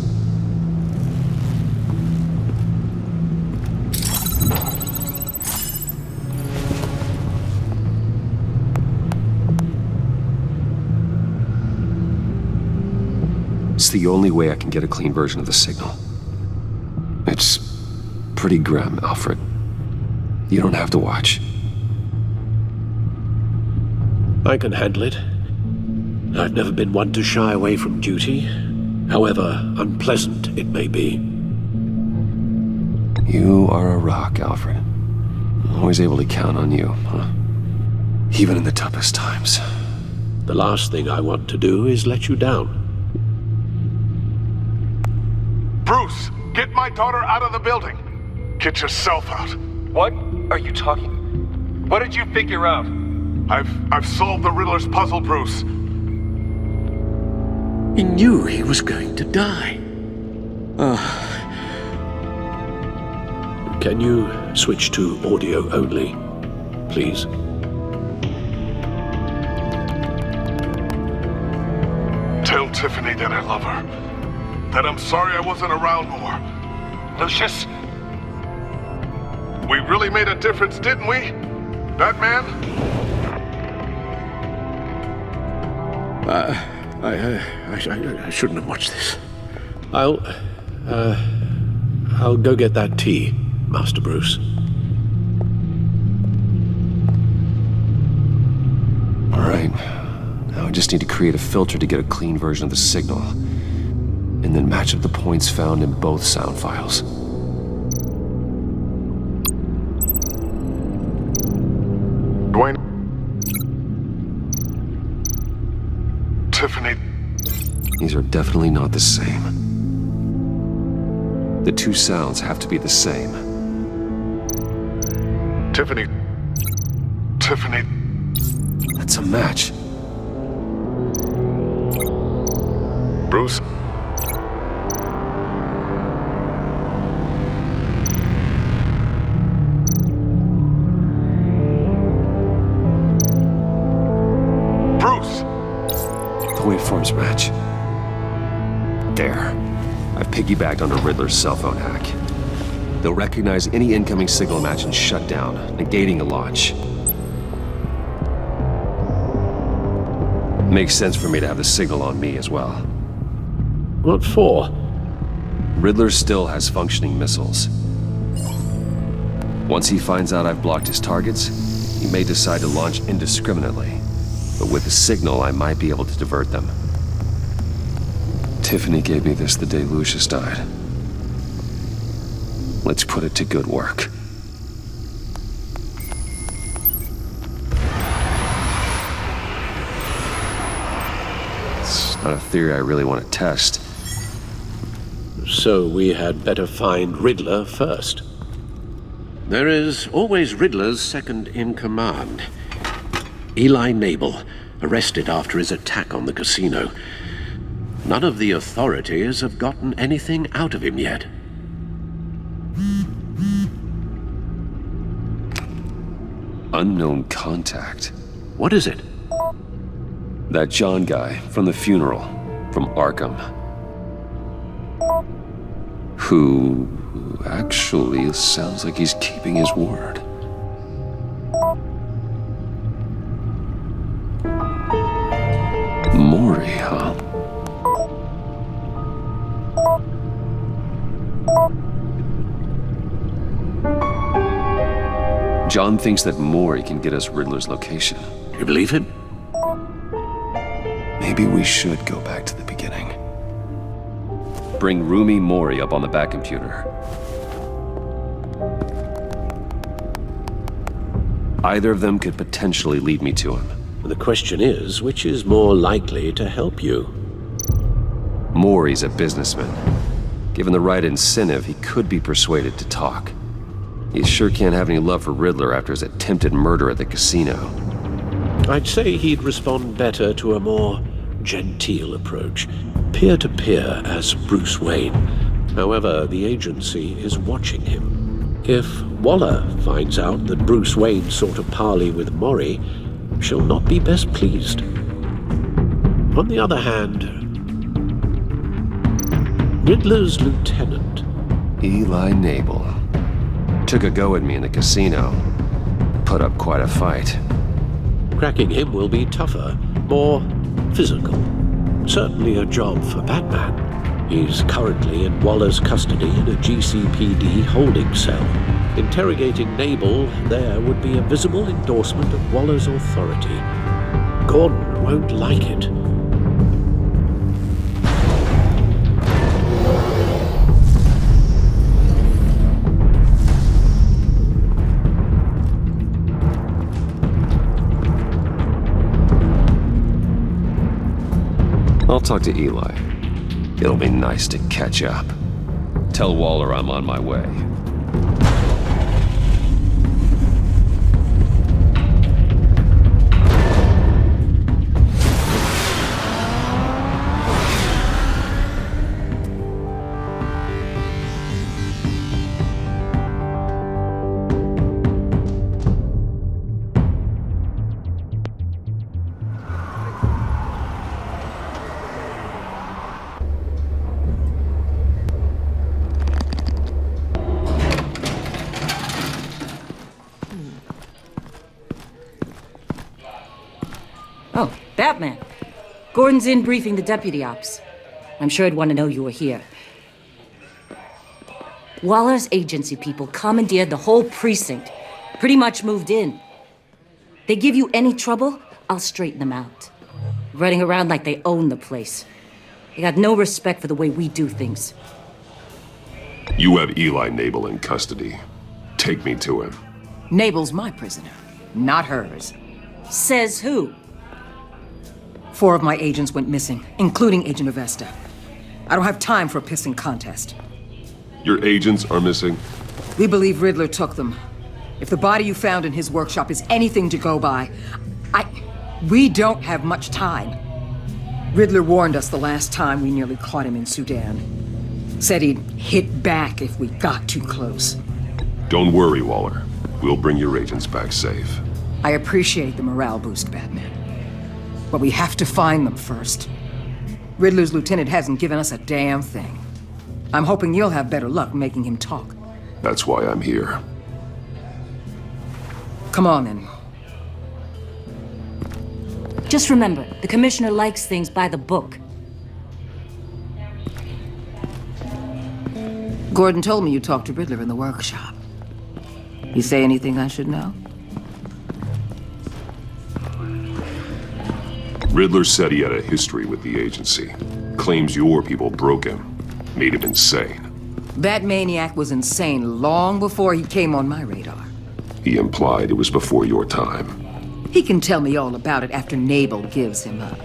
Speaker 1: It's the only way I can get a clean version of the signal. It's pretty grim, Alfred. You don't have to watch.
Speaker 4: I can handle it. I've never been one to shy away from duty, however unpleasant it may be.
Speaker 1: You are a rock, Alfred. Always able to count on you, huh? Even in the toughest times.
Speaker 4: The last thing I want to do is let you down.
Speaker 17: Bruce, get my daughter out of the building. Get yourself out.
Speaker 18: What are you talking? What did you figure out?
Speaker 17: I've solved the Riddler's puzzle, Bruce.
Speaker 4: He knew he was going to die. Can you switch to audio only, please?
Speaker 17: Tell Tiffany that I love her. That I'm sorry I wasn't around more.
Speaker 3: Lucius?
Speaker 17: We really made a difference, didn't we? Batman?
Speaker 10: I shouldn't have watched this. I'll go get that tea, Master Bruce.
Speaker 1: All right. Now I just need to create a filter to get a clean version of the signal, and then match up the points found in both sound files.
Speaker 17: Dwayne. Tiffany.
Speaker 1: These are definitely not the same. The two sounds have to be the same.
Speaker 17: Tiffany. Tiffany.
Speaker 1: That's a match.
Speaker 17: Bruce. Bruce!
Speaker 1: The waveforms match. There. I've piggybacked onto Riddler's cell phone hack. They'll recognize any incoming signal match and shut down, negating a launch. Makes sense for me to have the signal on me as well.
Speaker 10: What for?
Speaker 1: Riddler still has functioning missiles. Once he finds out I've blocked his targets, he may decide to launch indiscriminately. But with the signal, I might be able to divert them. Tiffany gave me this the day Lucius died. Let's put it to good work. It's not a theory I really want to test.
Speaker 10: So we had better find Riddler first. There is always Riddler's second in command. Eli Nabel, arrested after his attack on the casino. None of the authorities have gotten anything out of him yet.
Speaker 1: Unknown contact.
Speaker 10: What is it?
Speaker 1: That John guy from the funeral, from Arkham. Who actually sounds like he's keeping his word. Maury, huh? John thinks that Maury can get us Riddler's location.
Speaker 10: You believe him?
Speaker 1: Maybe we should go back to the beginning. Bring Rumi Maury up on the back computer. Either of them could potentially lead me to him.
Speaker 10: The question is, which is more likely to help you?
Speaker 1: Maury's a businessman. Given the right incentive, he could be persuaded to talk. He sure can't have any love for Riddler after his attempted murder at the casino.
Speaker 10: I'd say he'd respond better to a more genteel approach, peer-to-peer as Bruce Wayne. However, the agency is watching him. If Waller finds out that Bruce Wayne sought a parley with Maury, she'll not be best pleased. On the other hand, Riddler's lieutenant,
Speaker 1: Eli Nabel, took a go at me in the casino. Put up quite a fight.
Speaker 10: Cracking him will be tougher, more physical. Certainly a job for Batman. He's currently in Waller's custody in a GCPD holding cell. Interrogating Nabel there would be a visible endorsement of Waller's authority. Gordon won't like it.
Speaker 1: I'll talk to Eli. It'll be nice to catch up. Tell Waller I'm on my way.
Speaker 6: Oh, Batman. Gordon's in briefing the deputy ops. I'm sure I'd want to know you were here. Waller's agency people commandeered the whole precinct. Pretty much moved in. They give you any trouble, I'll straighten them out. Running around like they own the place. They got no respect for the way we do things.
Speaker 8: You have Eli Nabel in custody. Take me to him.
Speaker 11: Nabel's my prisoner, not hers.
Speaker 6: Says who?
Speaker 11: 4 of my agents went missing, including Agent Avesta. I don't have time for a pissing contest.
Speaker 8: Your agents are missing?
Speaker 11: We believe Riddler took them. If the body you found in his workshop is anything to go by, we don't have much time. Riddler warned us the last time we nearly caught him in Sudan. Said he'd hit back if we got too close.
Speaker 8: Don't worry, Waller. We'll bring your agents back safe.
Speaker 11: I appreciate the morale boost, Batman. But we have to find them first. Riddler's lieutenant hasn't given us a damn thing. I'm hoping you'll have better luck making him talk.
Speaker 8: That's why I'm here.
Speaker 11: Come on, then.
Speaker 6: Just remember, the commissioner likes things by the book.
Speaker 11: Gordon told me you talked to Riddler in the workshop. You say anything I should know?
Speaker 8: Riddler said he had a history with the agency. Claims your people broke him. Made him insane.
Speaker 11: That maniac was insane long before he came on my radar.
Speaker 8: He implied it was before your time.
Speaker 11: He can tell me all about it after Nabel gives him up.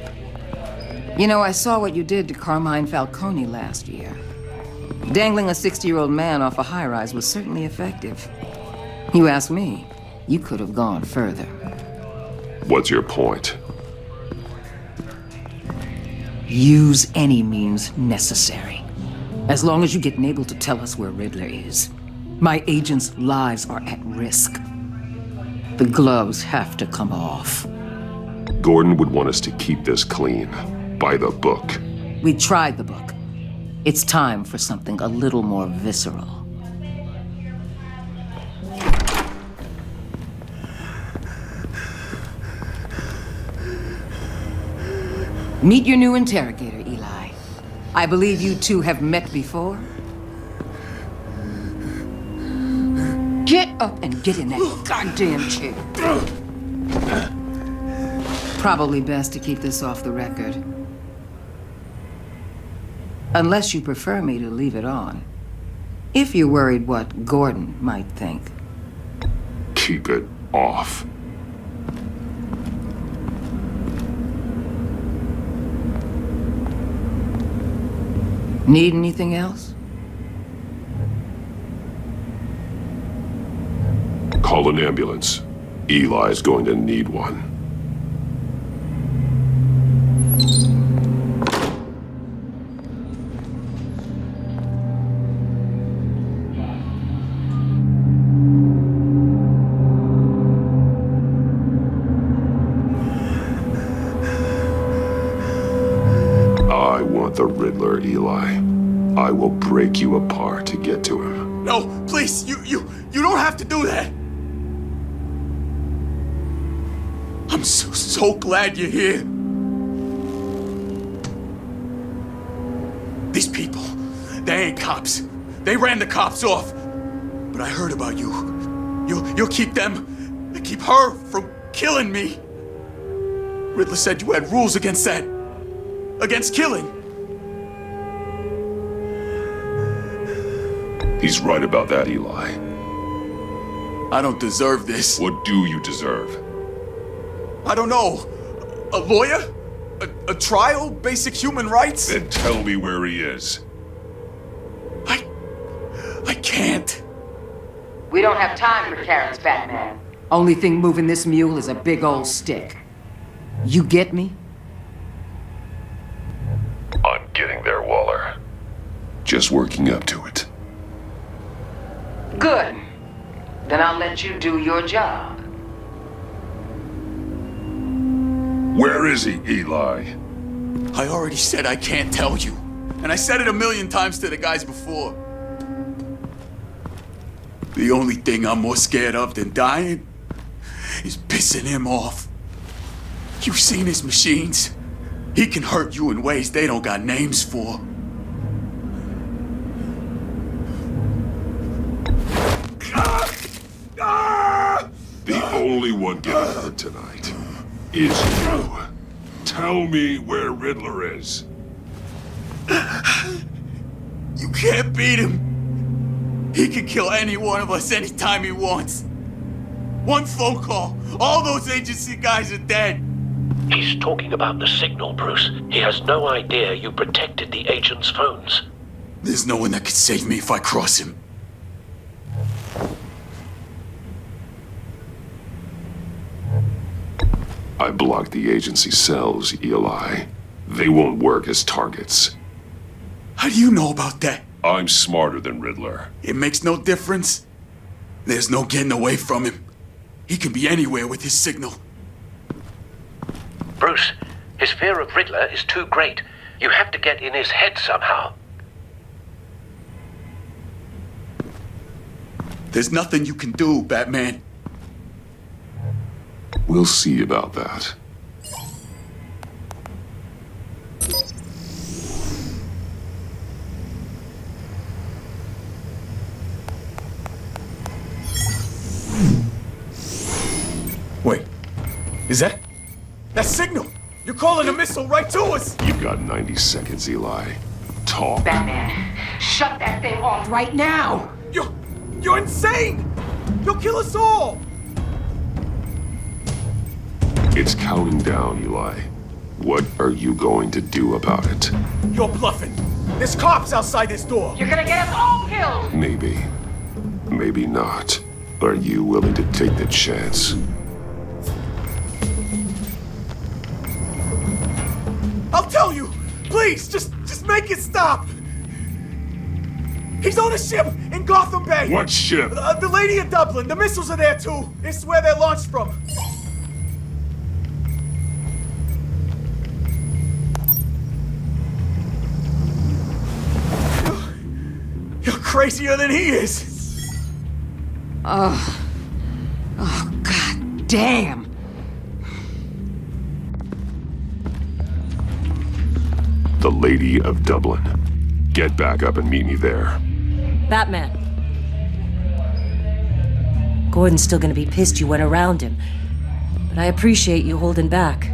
Speaker 11: You know, I saw what you did to Carmine Falcone last year. Dangling a 60-year-old man off a high-rise was certainly effective. You ask me, you could have gone further.
Speaker 8: What's your point?
Speaker 11: Use any means necessary. As long as you get Nabel to tell us where Riddler is. My agents' lives are at risk. The gloves have to come off.
Speaker 8: Gordon would want us to keep this clean. By the book.
Speaker 11: We tried the book. It's time for something a little more visceral. Meet your new interrogator, Eli. I believe you two have met before. Get up and get in that goddamn chair. Probably best to keep this off the record. Unless you prefer me to leave it on. If you're worried what Gordon might think.
Speaker 8: Keep it off.
Speaker 11: Need anything else?
Speaker 8: Call an ambulance. Eli's going to need one. The Riddler, Eli. I will break you apart to get to him.
Speaker 13: No, please, you don't have to do that. I'm so glad you're here. These people, they ain't cops. They ran the cops off. But I heard about you. You'll keep them, keep her from killing me. Riddler said you had rules against that. Against killing.
Speaker 8: He's right about that, Eli.
Speaker 13: I don't deserve this.
Speaker 8: What do you deserve?
Speaker 13: I don't know. A lawyer? A trial? Basic human rights?
Speaker 8: Then tell me where he is.
Speaker 13: I can't.
Speaker 11: We don't have time for carrots, Batman. Only thing moving this mule is a big old stick. You get me?
Speaker 8: I'm getting there, Waller. Just working up to it.
Speaker 11: Good. Then I'll let you do your job.
Speaker 8: Where is he, Eli?
Speaker 13: I already said I can't tell you. And I said it 1,000,000 times to the guys before. The only thing I'm more scared of than dying is pissing him off. You've seen his machines. He can hurt you in ways they don't got names for.
Speaker 8: The only one getting hurt tonight is you. Tell me where Riddler is.
Speaker 13: You can't beat him. He can kill any one of us anytime he wants. One phone call, all those agency guys are dead.
Speaker 4: He's talking about the signal, Bruce. He has no idea you protected the agent's phones.
Speaker 13: There's no one that can save me if I cross him.
Speaker 8: I blocked the agency cells, Eli. They won't work as targets.
Speaker 13: How do you know about that?
Speaker 8: I'm smarter than Riddler.
Speaker 13: It makes no difference. There's no getting away from him. He can be anywhere with his signal.
Speaker 4: Bruce, his fear of Riddler is too great. You have to get in his head somehow.
Speaker 13: There's nothing you can do, Batman.
Speaker 8: We'll see about that.
Speaker 13: Wait, is that signal? You're calling a missile right to us!
Speaker 8: You've got 90 seconds, Eli. Talk.
Speaker 7: Batman, shut that thing off right now!
Speaker 13: You're insane! You'll kill us all!
Speaker 8: It's counting down, Eli. What are you going to do about it?
Speaker 13: You're bluffing. There's cops outside this door.
Speaker 7: You're gonna get us all killed!
Speaker 8: Maybe. Maybe not. Are you willing to take the chance?
Speaker 13: I'll tell you! Please, just make it stop! He's on a ship in Gotham Bay!
Speaker 8: What ship?
Speaker 13: The Lady of Dublin. The missiles are there too. It's where they're launched from. You're crazier than he is!
Speaker 11: Oh, god damn!
Speaker 8: The Lady of Dublin. Get back up and meet me there.
Speaker 6: Batman. Gordon's still gonna be pissed you went around him, but I appreciate you holding back.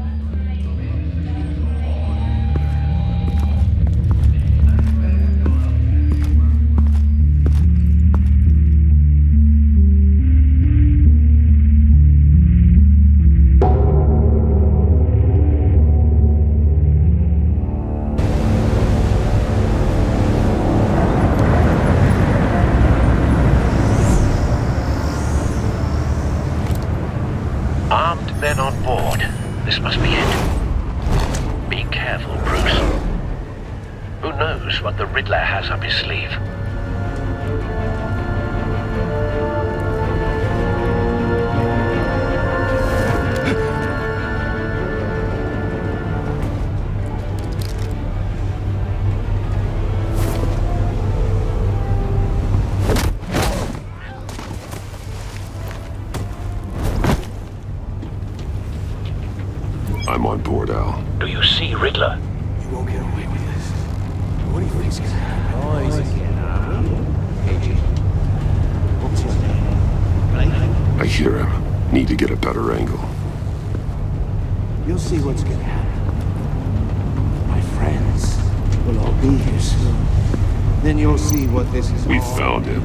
Speaker 4: Armed men on board. This must be it. Be careful, Bruce. Who knows what the Riddler has up his sleeve?
Speaker 8: I'm on board, Al.
Speaker 4: Do you see Riddler?
Speaker 21: You won't get away with this. What do you think's gonna happen? Oh, easy. What's your name?
Speaker 8: I hear him. Need to get a better angle.
Speaker 22: You'll see what's gonna happen. My friends will all be here soon. Then you'll see what this is
Speaker 8: We
Speaker 22: all
Speaker 8: found him.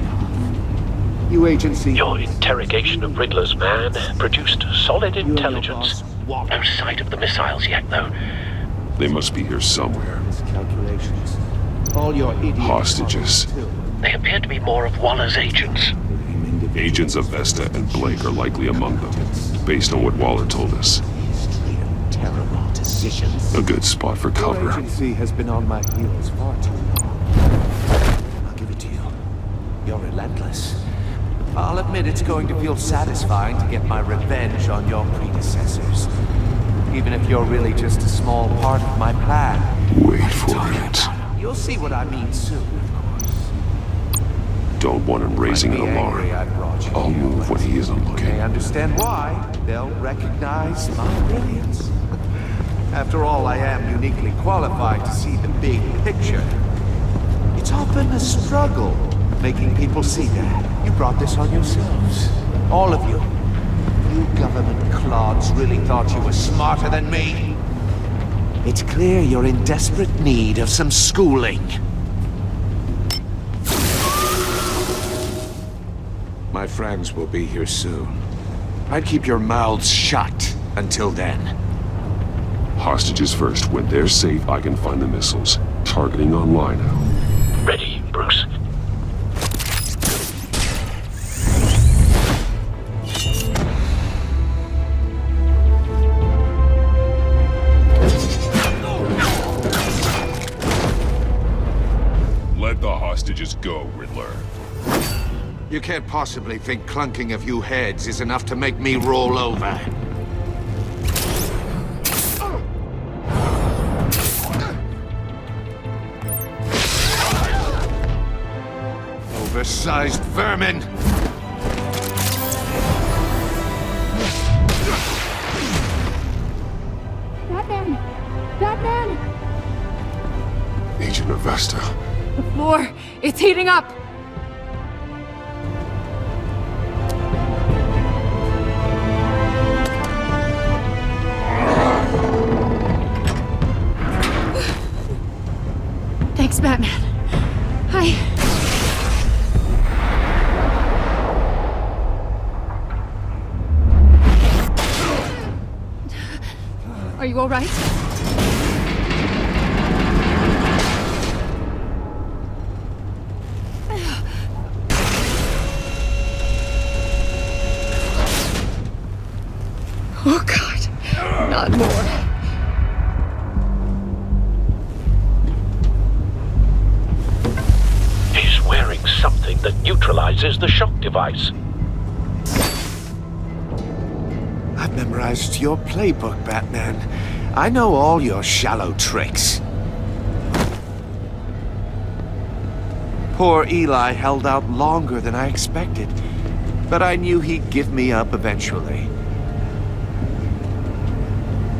Speaker 22: You agency.
Speaker 4: Your interrogation of Riddler's man produced solid intelligence. No sight of the missiles yet, though.
Speaker 8: They must be here somewhere.
Speaker 22: Miscalculations. All your idiot
Speaker 8: Hostages.
Speaker 4: They appear to be more of Waller's agents.
Speaker 8: Agents of Vesta and Blake are likely among them, based on what Waller told us.
Speaker 22: Terrible decisions.
Speaker 8: A good spot for
Speaker 22: Your
Speaker 8: cover.
Speaker 22: agency has been on my heels far too long. I'll give it to you. You're relentless. I'll admit it's going to feel satisfying to get my revenge on your predecessors. Even if you're really just a small part of my plan.
Speaker 8: Wait for it.
Speaker 22: You'll see what I mean soon, of course.
Speaker 8: Don't want him raising an alarm. I'll move when he isn't
Speaker 22: They
Speaker 8: looking.
Speaker 22: understand why. They'll recognize my brilliance.
Speaker 3: After all, I am uniquely qualified to see the big picture. It's often a struggle making people see that. You brought this on yourselves. All of you. You government clods really thought you were smarter than me? It's clear you're in desperate need of some schooling. My friends will be here soon. I'd keep your mouths shut until then.
Speaker 8: Hostages first. When they're safe, I can find the missiles. Targeting on Lino.
Speaker 4: Ready, Bruce.
Speaker 8: Let the hostages go, Riddler.
Speaker 3: You can't possibly think clunking a few heads is enough to make me roll over. Oversized vermin!
Speaker 9: Batman! Batman!
Speaker 8: Agent Avesta.
Speaker 9: The floor, it's heating up! Thanks, Batman. Hi. Are you all right? Oh, God. Not more.
Speaker 4: He's wearing something that neutralizes the shock device.
Speaker 3: I've memorized your playbook, Batman. I know all your shallow tricks. Poor Eli held out longer than I expected, but I knew he'd give me up eventually.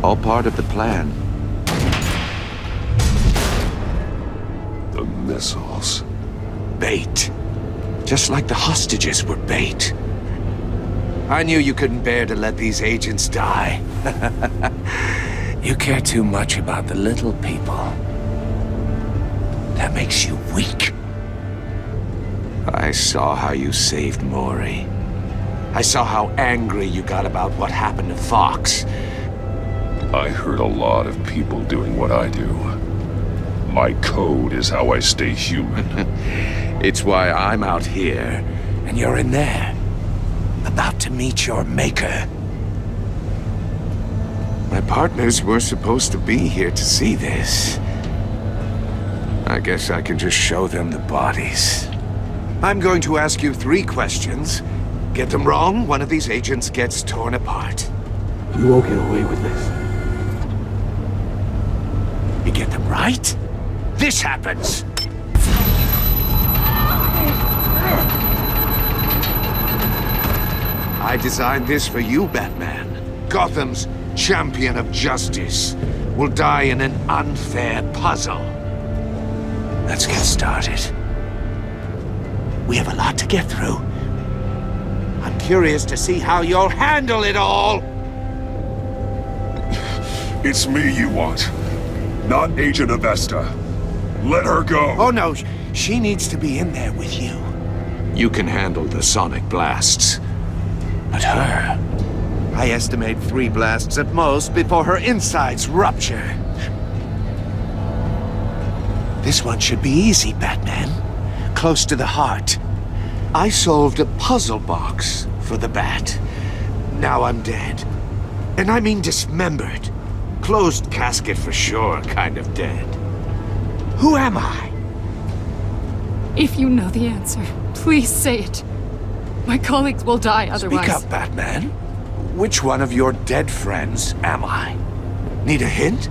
Speaker 3: All part of the plan.
Speaker 8: The missiles.
Speaker 3: Bait. Just like the hostages were bait. I knew you couldn't bear to let these agents die. You care too much about the little people. That makes you weak. I saw how you saved Maury. I saw how angry you got about what happened to Fox.
Speaker 8: I hurt a lot of people doing what I do. My code is how I stay human.
Speaker 3: It's why I'm out here, and you're in there. About to meet your maker. My partners were supposed to be here to see this. I guess I can just show them the bodies. I'm going to ask you 3 questions. Get them wrong, one of these agents gets torn apart.
Speaker 21: You won't get away with this.
Speaker 3: You get them right, this happens. I designed this for you, Batman. Gotham's champion of justice will die in an unfair puzzle. Let's get started. We have a lot to get through. I'm curious to see how you'll handle it all.
Speaker 8: It's me you want, not Agent Avesta. Let her go.
Speaker 3: Oh no, she needs to be in there with you. You can handle the sonic blasts. But her, I estimate 3 blasts at most before her insides rupture. This one should be easy, Batman. Close to the heart. I solved a puzzle box for the Bat. Now I'm dead. And I mean dismembered. Closed casket for sure, kind of dead. Who am I?
Speaker 9: If you know the answer, please say it. My colleagues will die otherwise.
Speaker 3: Speak up, Batman. Which one of your dead friends am I? Need a hint?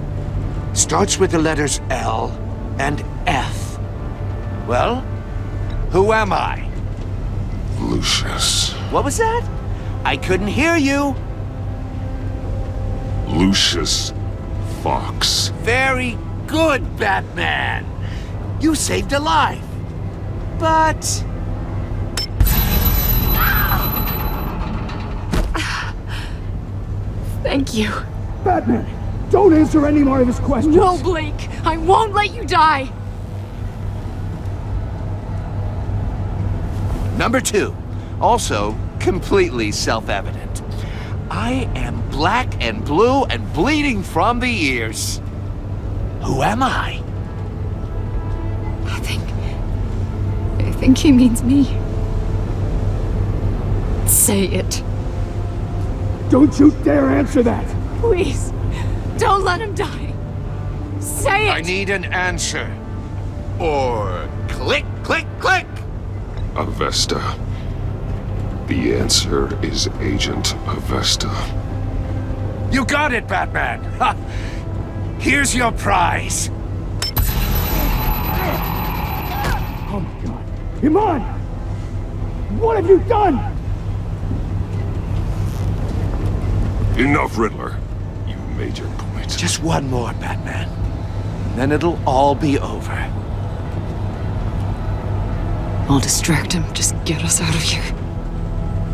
Speaker 3: Starts with the letters L and F. Well, who am I?
Speaker 8: Lucius.
Speaker 3: What was that? I couldn't hear you.
Speaker 8: Lucius Fox.
Speaker 3: Very good, Batman. You saved a life. But...
Speaker 9: Thank you.
Speaker 14: Batman, don't answer any more of his questions.
Speaker 9: No, Blake. I won't let you die.
Speaker 3: Number 2, also completely self-evident. I am black and blue and bleeding from the ears. Who am I?
Speaker 9: I think he means me. Say it.
Speaker 14: Don't you dare answer that!
Speaker 9: Please, don't let him die. Say it!
Speaker 3: I need an answer. Or click, click, click!
Speaker 8: Avesta. The answer is Agent Avesta.
Speaker 3: You got it, Batman! Ha. Here's your prize.
Speaker 14: Oh my god. Iman! What have you done?
Speaker 8: Enough, Riddler. You made your point.
Speaker 3: Just one more, Batman. And then it'll all be over.
Speaker 12: I'll distract him. Just get us out of here.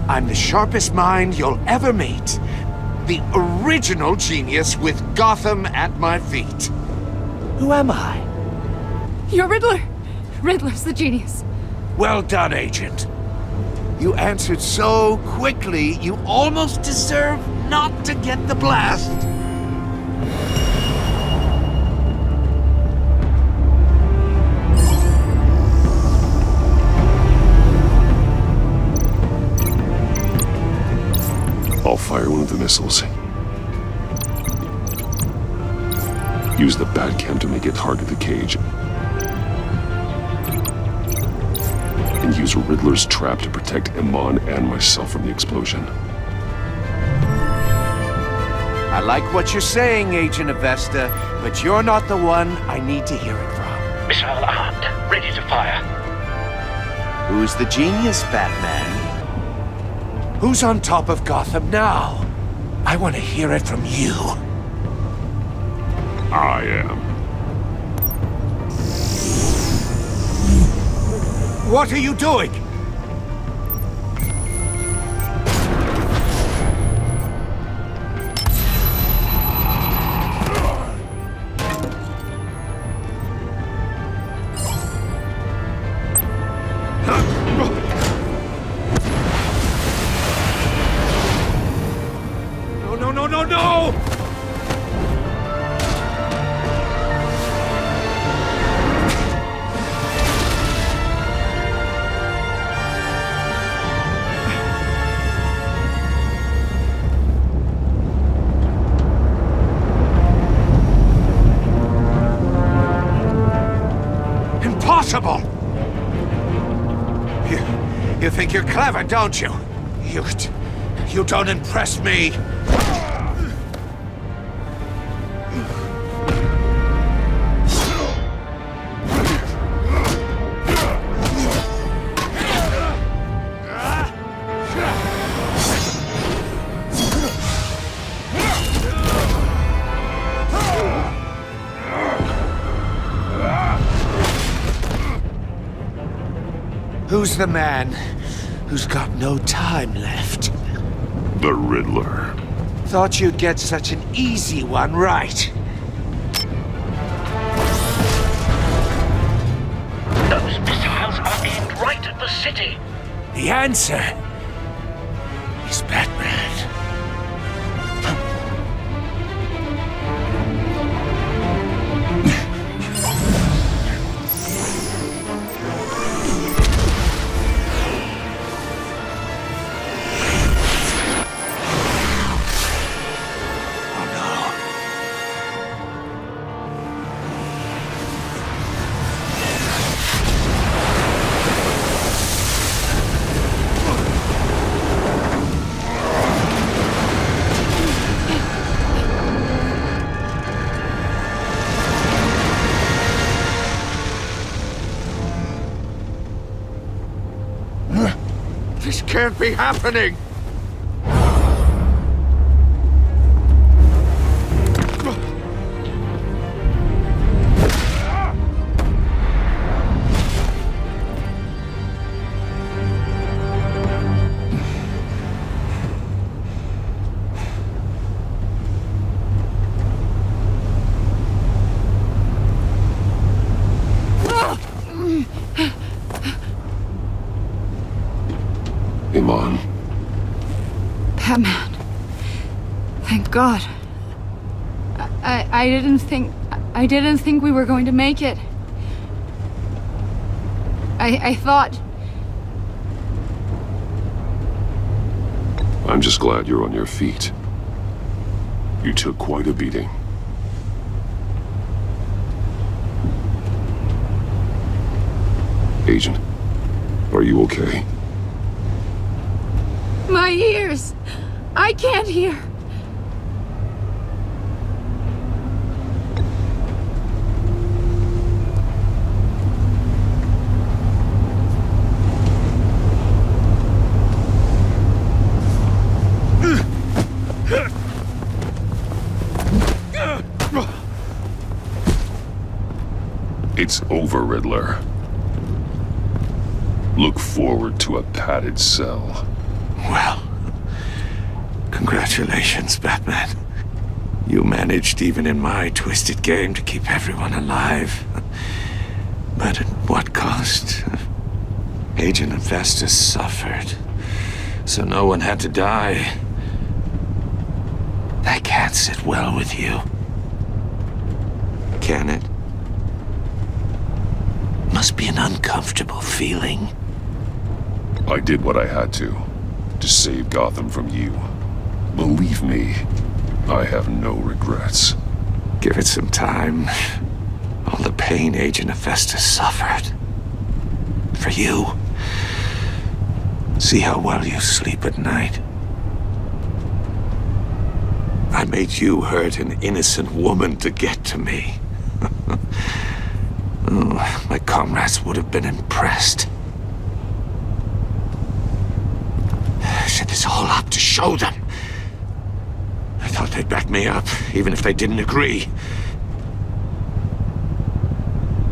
Speaker 3: I'm the sharpest mind you'll ever meet. The original genius with Gotham at my feet. Who am I?
Speaker 9: You're Riddler. Riddler's the genius.
Speaker 3: Well done, Agent. You answered so quickly, you almost deserve not to get the blast.
Speaker 8: I'll fire one of the missiles. Use the Batcam to make it target the cage. And use Riddler's trap to protect Iman and myself from the explosion.
Speaker 3: I like what you're saying, Agent Avesta, but you're not the one I need to hear it from.
Speaker 4: Missile armed, ready to fire.
Speaker 3: Who's the genius, Batman? Who's on top of Gotham now? I want to hear it from you.
Speaker 8: I am.
Speaker 3: What are you doing?
Speaker 14: No!
Speaker 3: Impossible! You think you're clever, don't you? You don't impress me. Who's the man who's got no time left?
Speaker 8: The Riddler.
Speaker 3: Thought you'd get such an easy one right.
Speaker 4: Those missiles are aimed right at the city.
Speaker 3: The answer is Batman. This can't be happening!
Speaker 9: God. I didn't think we were going to make it. I thought...
Speaker 8: I'm just glad you're on your feet. You took quite a beating. Agent, are you okay?
Speaker 9: My ears! I can't hear!
Speaker 8: It's over, Riddler. Look forward to a padded cell.
Speaker 22: Well, congratulations, Batman. You managed, even in my twisted game, to keep everyone alive. But at what cost? Agent Hephaestus suffered, so no one had to die. That can't sit well with you. Can it? Must be an uncomfortable feeling.
Speaker 8: I did what I had to save Gotham from you. Believe me, I have no regrets.
Speaker 22: Give it some time. All the pain Agent Hephaestus suffered. For you. See how well you sleep at night. I made you hurt an innocent woman to get to me. Oh, my comrades would have been impressed. Set this all up to show them. I thought they'd back me up, even if they didn't agree.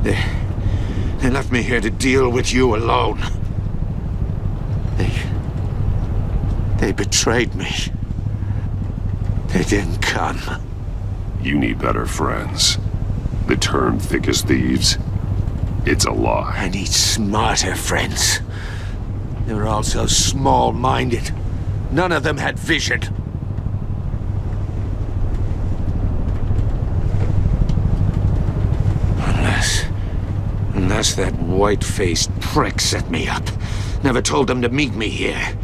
Speaker 22: They left me here to deal with you alone. They betrayed me. They didn't come.
Speaker 8: You need better friends. The term thick as thieves, it's a lie.
Speaker 22: I need smarter friends. They were all so small-minded. None of them had vision. Unless that white-faced prick set me up. Never told them to meet me here.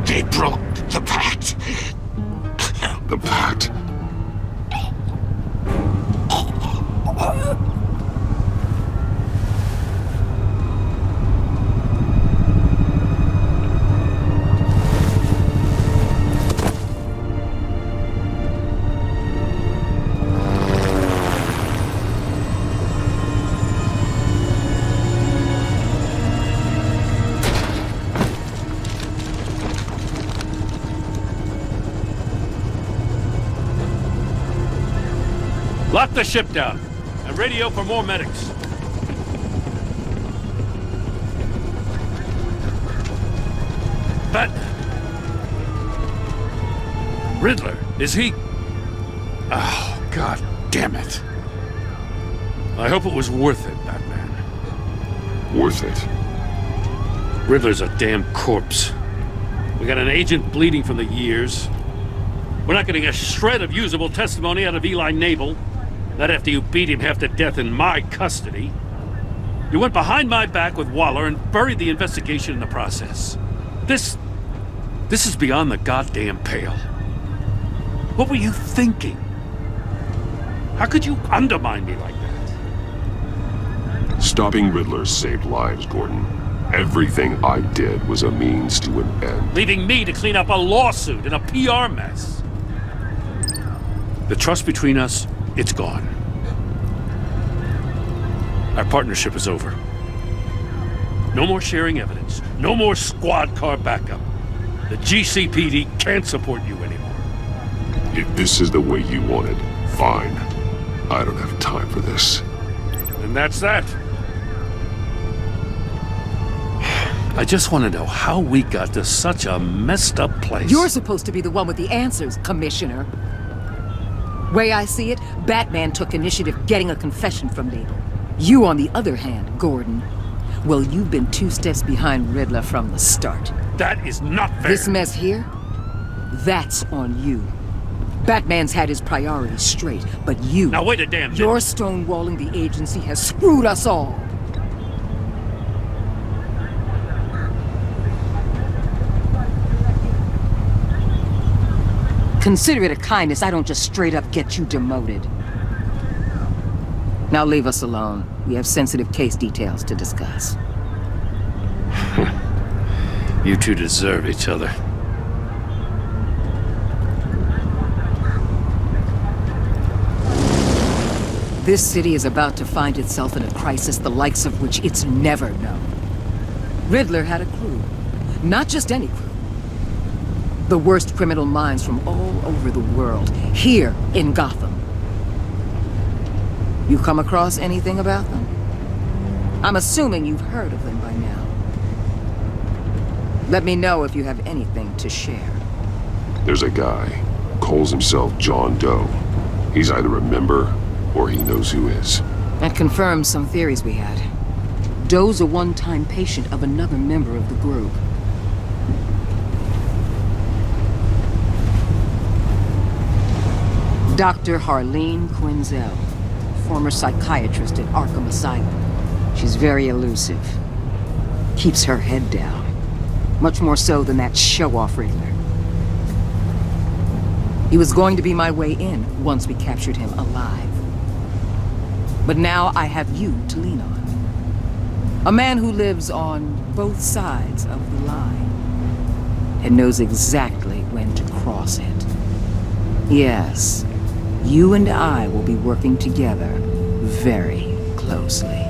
Speaker 22: They broke the pact.
Speaker 8: The pact?
Speaker 10: Lock the ship down and radio for more medics. But Riddler, is he? Oh, God damn it. I hope it was worth it, Batman.
Speaker 8: Worth it?
Speaker 10: Riddler's a damn corpse. We got an agent bleeding from the years. We're not getting a shred of usable testimony out of Eli Nabel. Not after you beat him half to death in my custody. You went behind my back with Waller and buried the investigation in the process. This is beyond the goddamn pale. What were you thinking? How could you undermine me like that?
Speaker 8: Stopping Riddler saved lives, Gordon. Everything I did was a means to an end.
Speaker 10: Leaving me to clean up a lawsuit and a PR mess. The trust between us, it's gone. Our partnership is over. No more sharing evidence. No more squad car backup. The GCPD can't support you anymore.
Speaker 8: If this is the way you want it, fine. I don't have time for this.
Speaker 10: And that's that. I just want to know how we got to such a messed up place.
Speaker 11: You're supposed to be the one with the answers, Commissioner. Way I see it, Batman took initiative getting a confession from me. You, on the other hand, Gordon, well, you've been 2 steps behind Riddler from the start.
Speaker 10: That is not fair.
Speaker 11: This mess here, that's on you. Batman's had his priorities straight, but you...
Speaker 10: Now wait a damn minute.
Speaker 11: Your stonewalling the agency has screwed us all. Consider it a kindness I don't just straight up get you demoted. Now leave us alone. We have sensitive case details to discuss.
Speaker 10: You two deserve each other.
Speaker 11: This city is about to find itself in a crisis the likes of which it's never known. Riddler had a crew. Not just any crew. The worst criminal minds from all over the world, here in Gotham. You come across anything about them? I'm assuming you've heard of them by now. Let me know if you have anything to share.
Speaker 8: There's a guy, calls himself John Doe. He's either a member or he knows who is.
Speaker 11: That confirms some theories we had. Doe's a one-time patient of another member of the group. Dr. Harleen Quinzel, former psychiatrist at Arkham Asylum. She's very elusive. Keeps her head down. Much more so than that show-off Riddler. He was going to be my way in once we captured him alive. But now I have you to lean on. A man who lives on both sides of the line and knows exactly when to cross it. Yes, you and I will be working together very closely.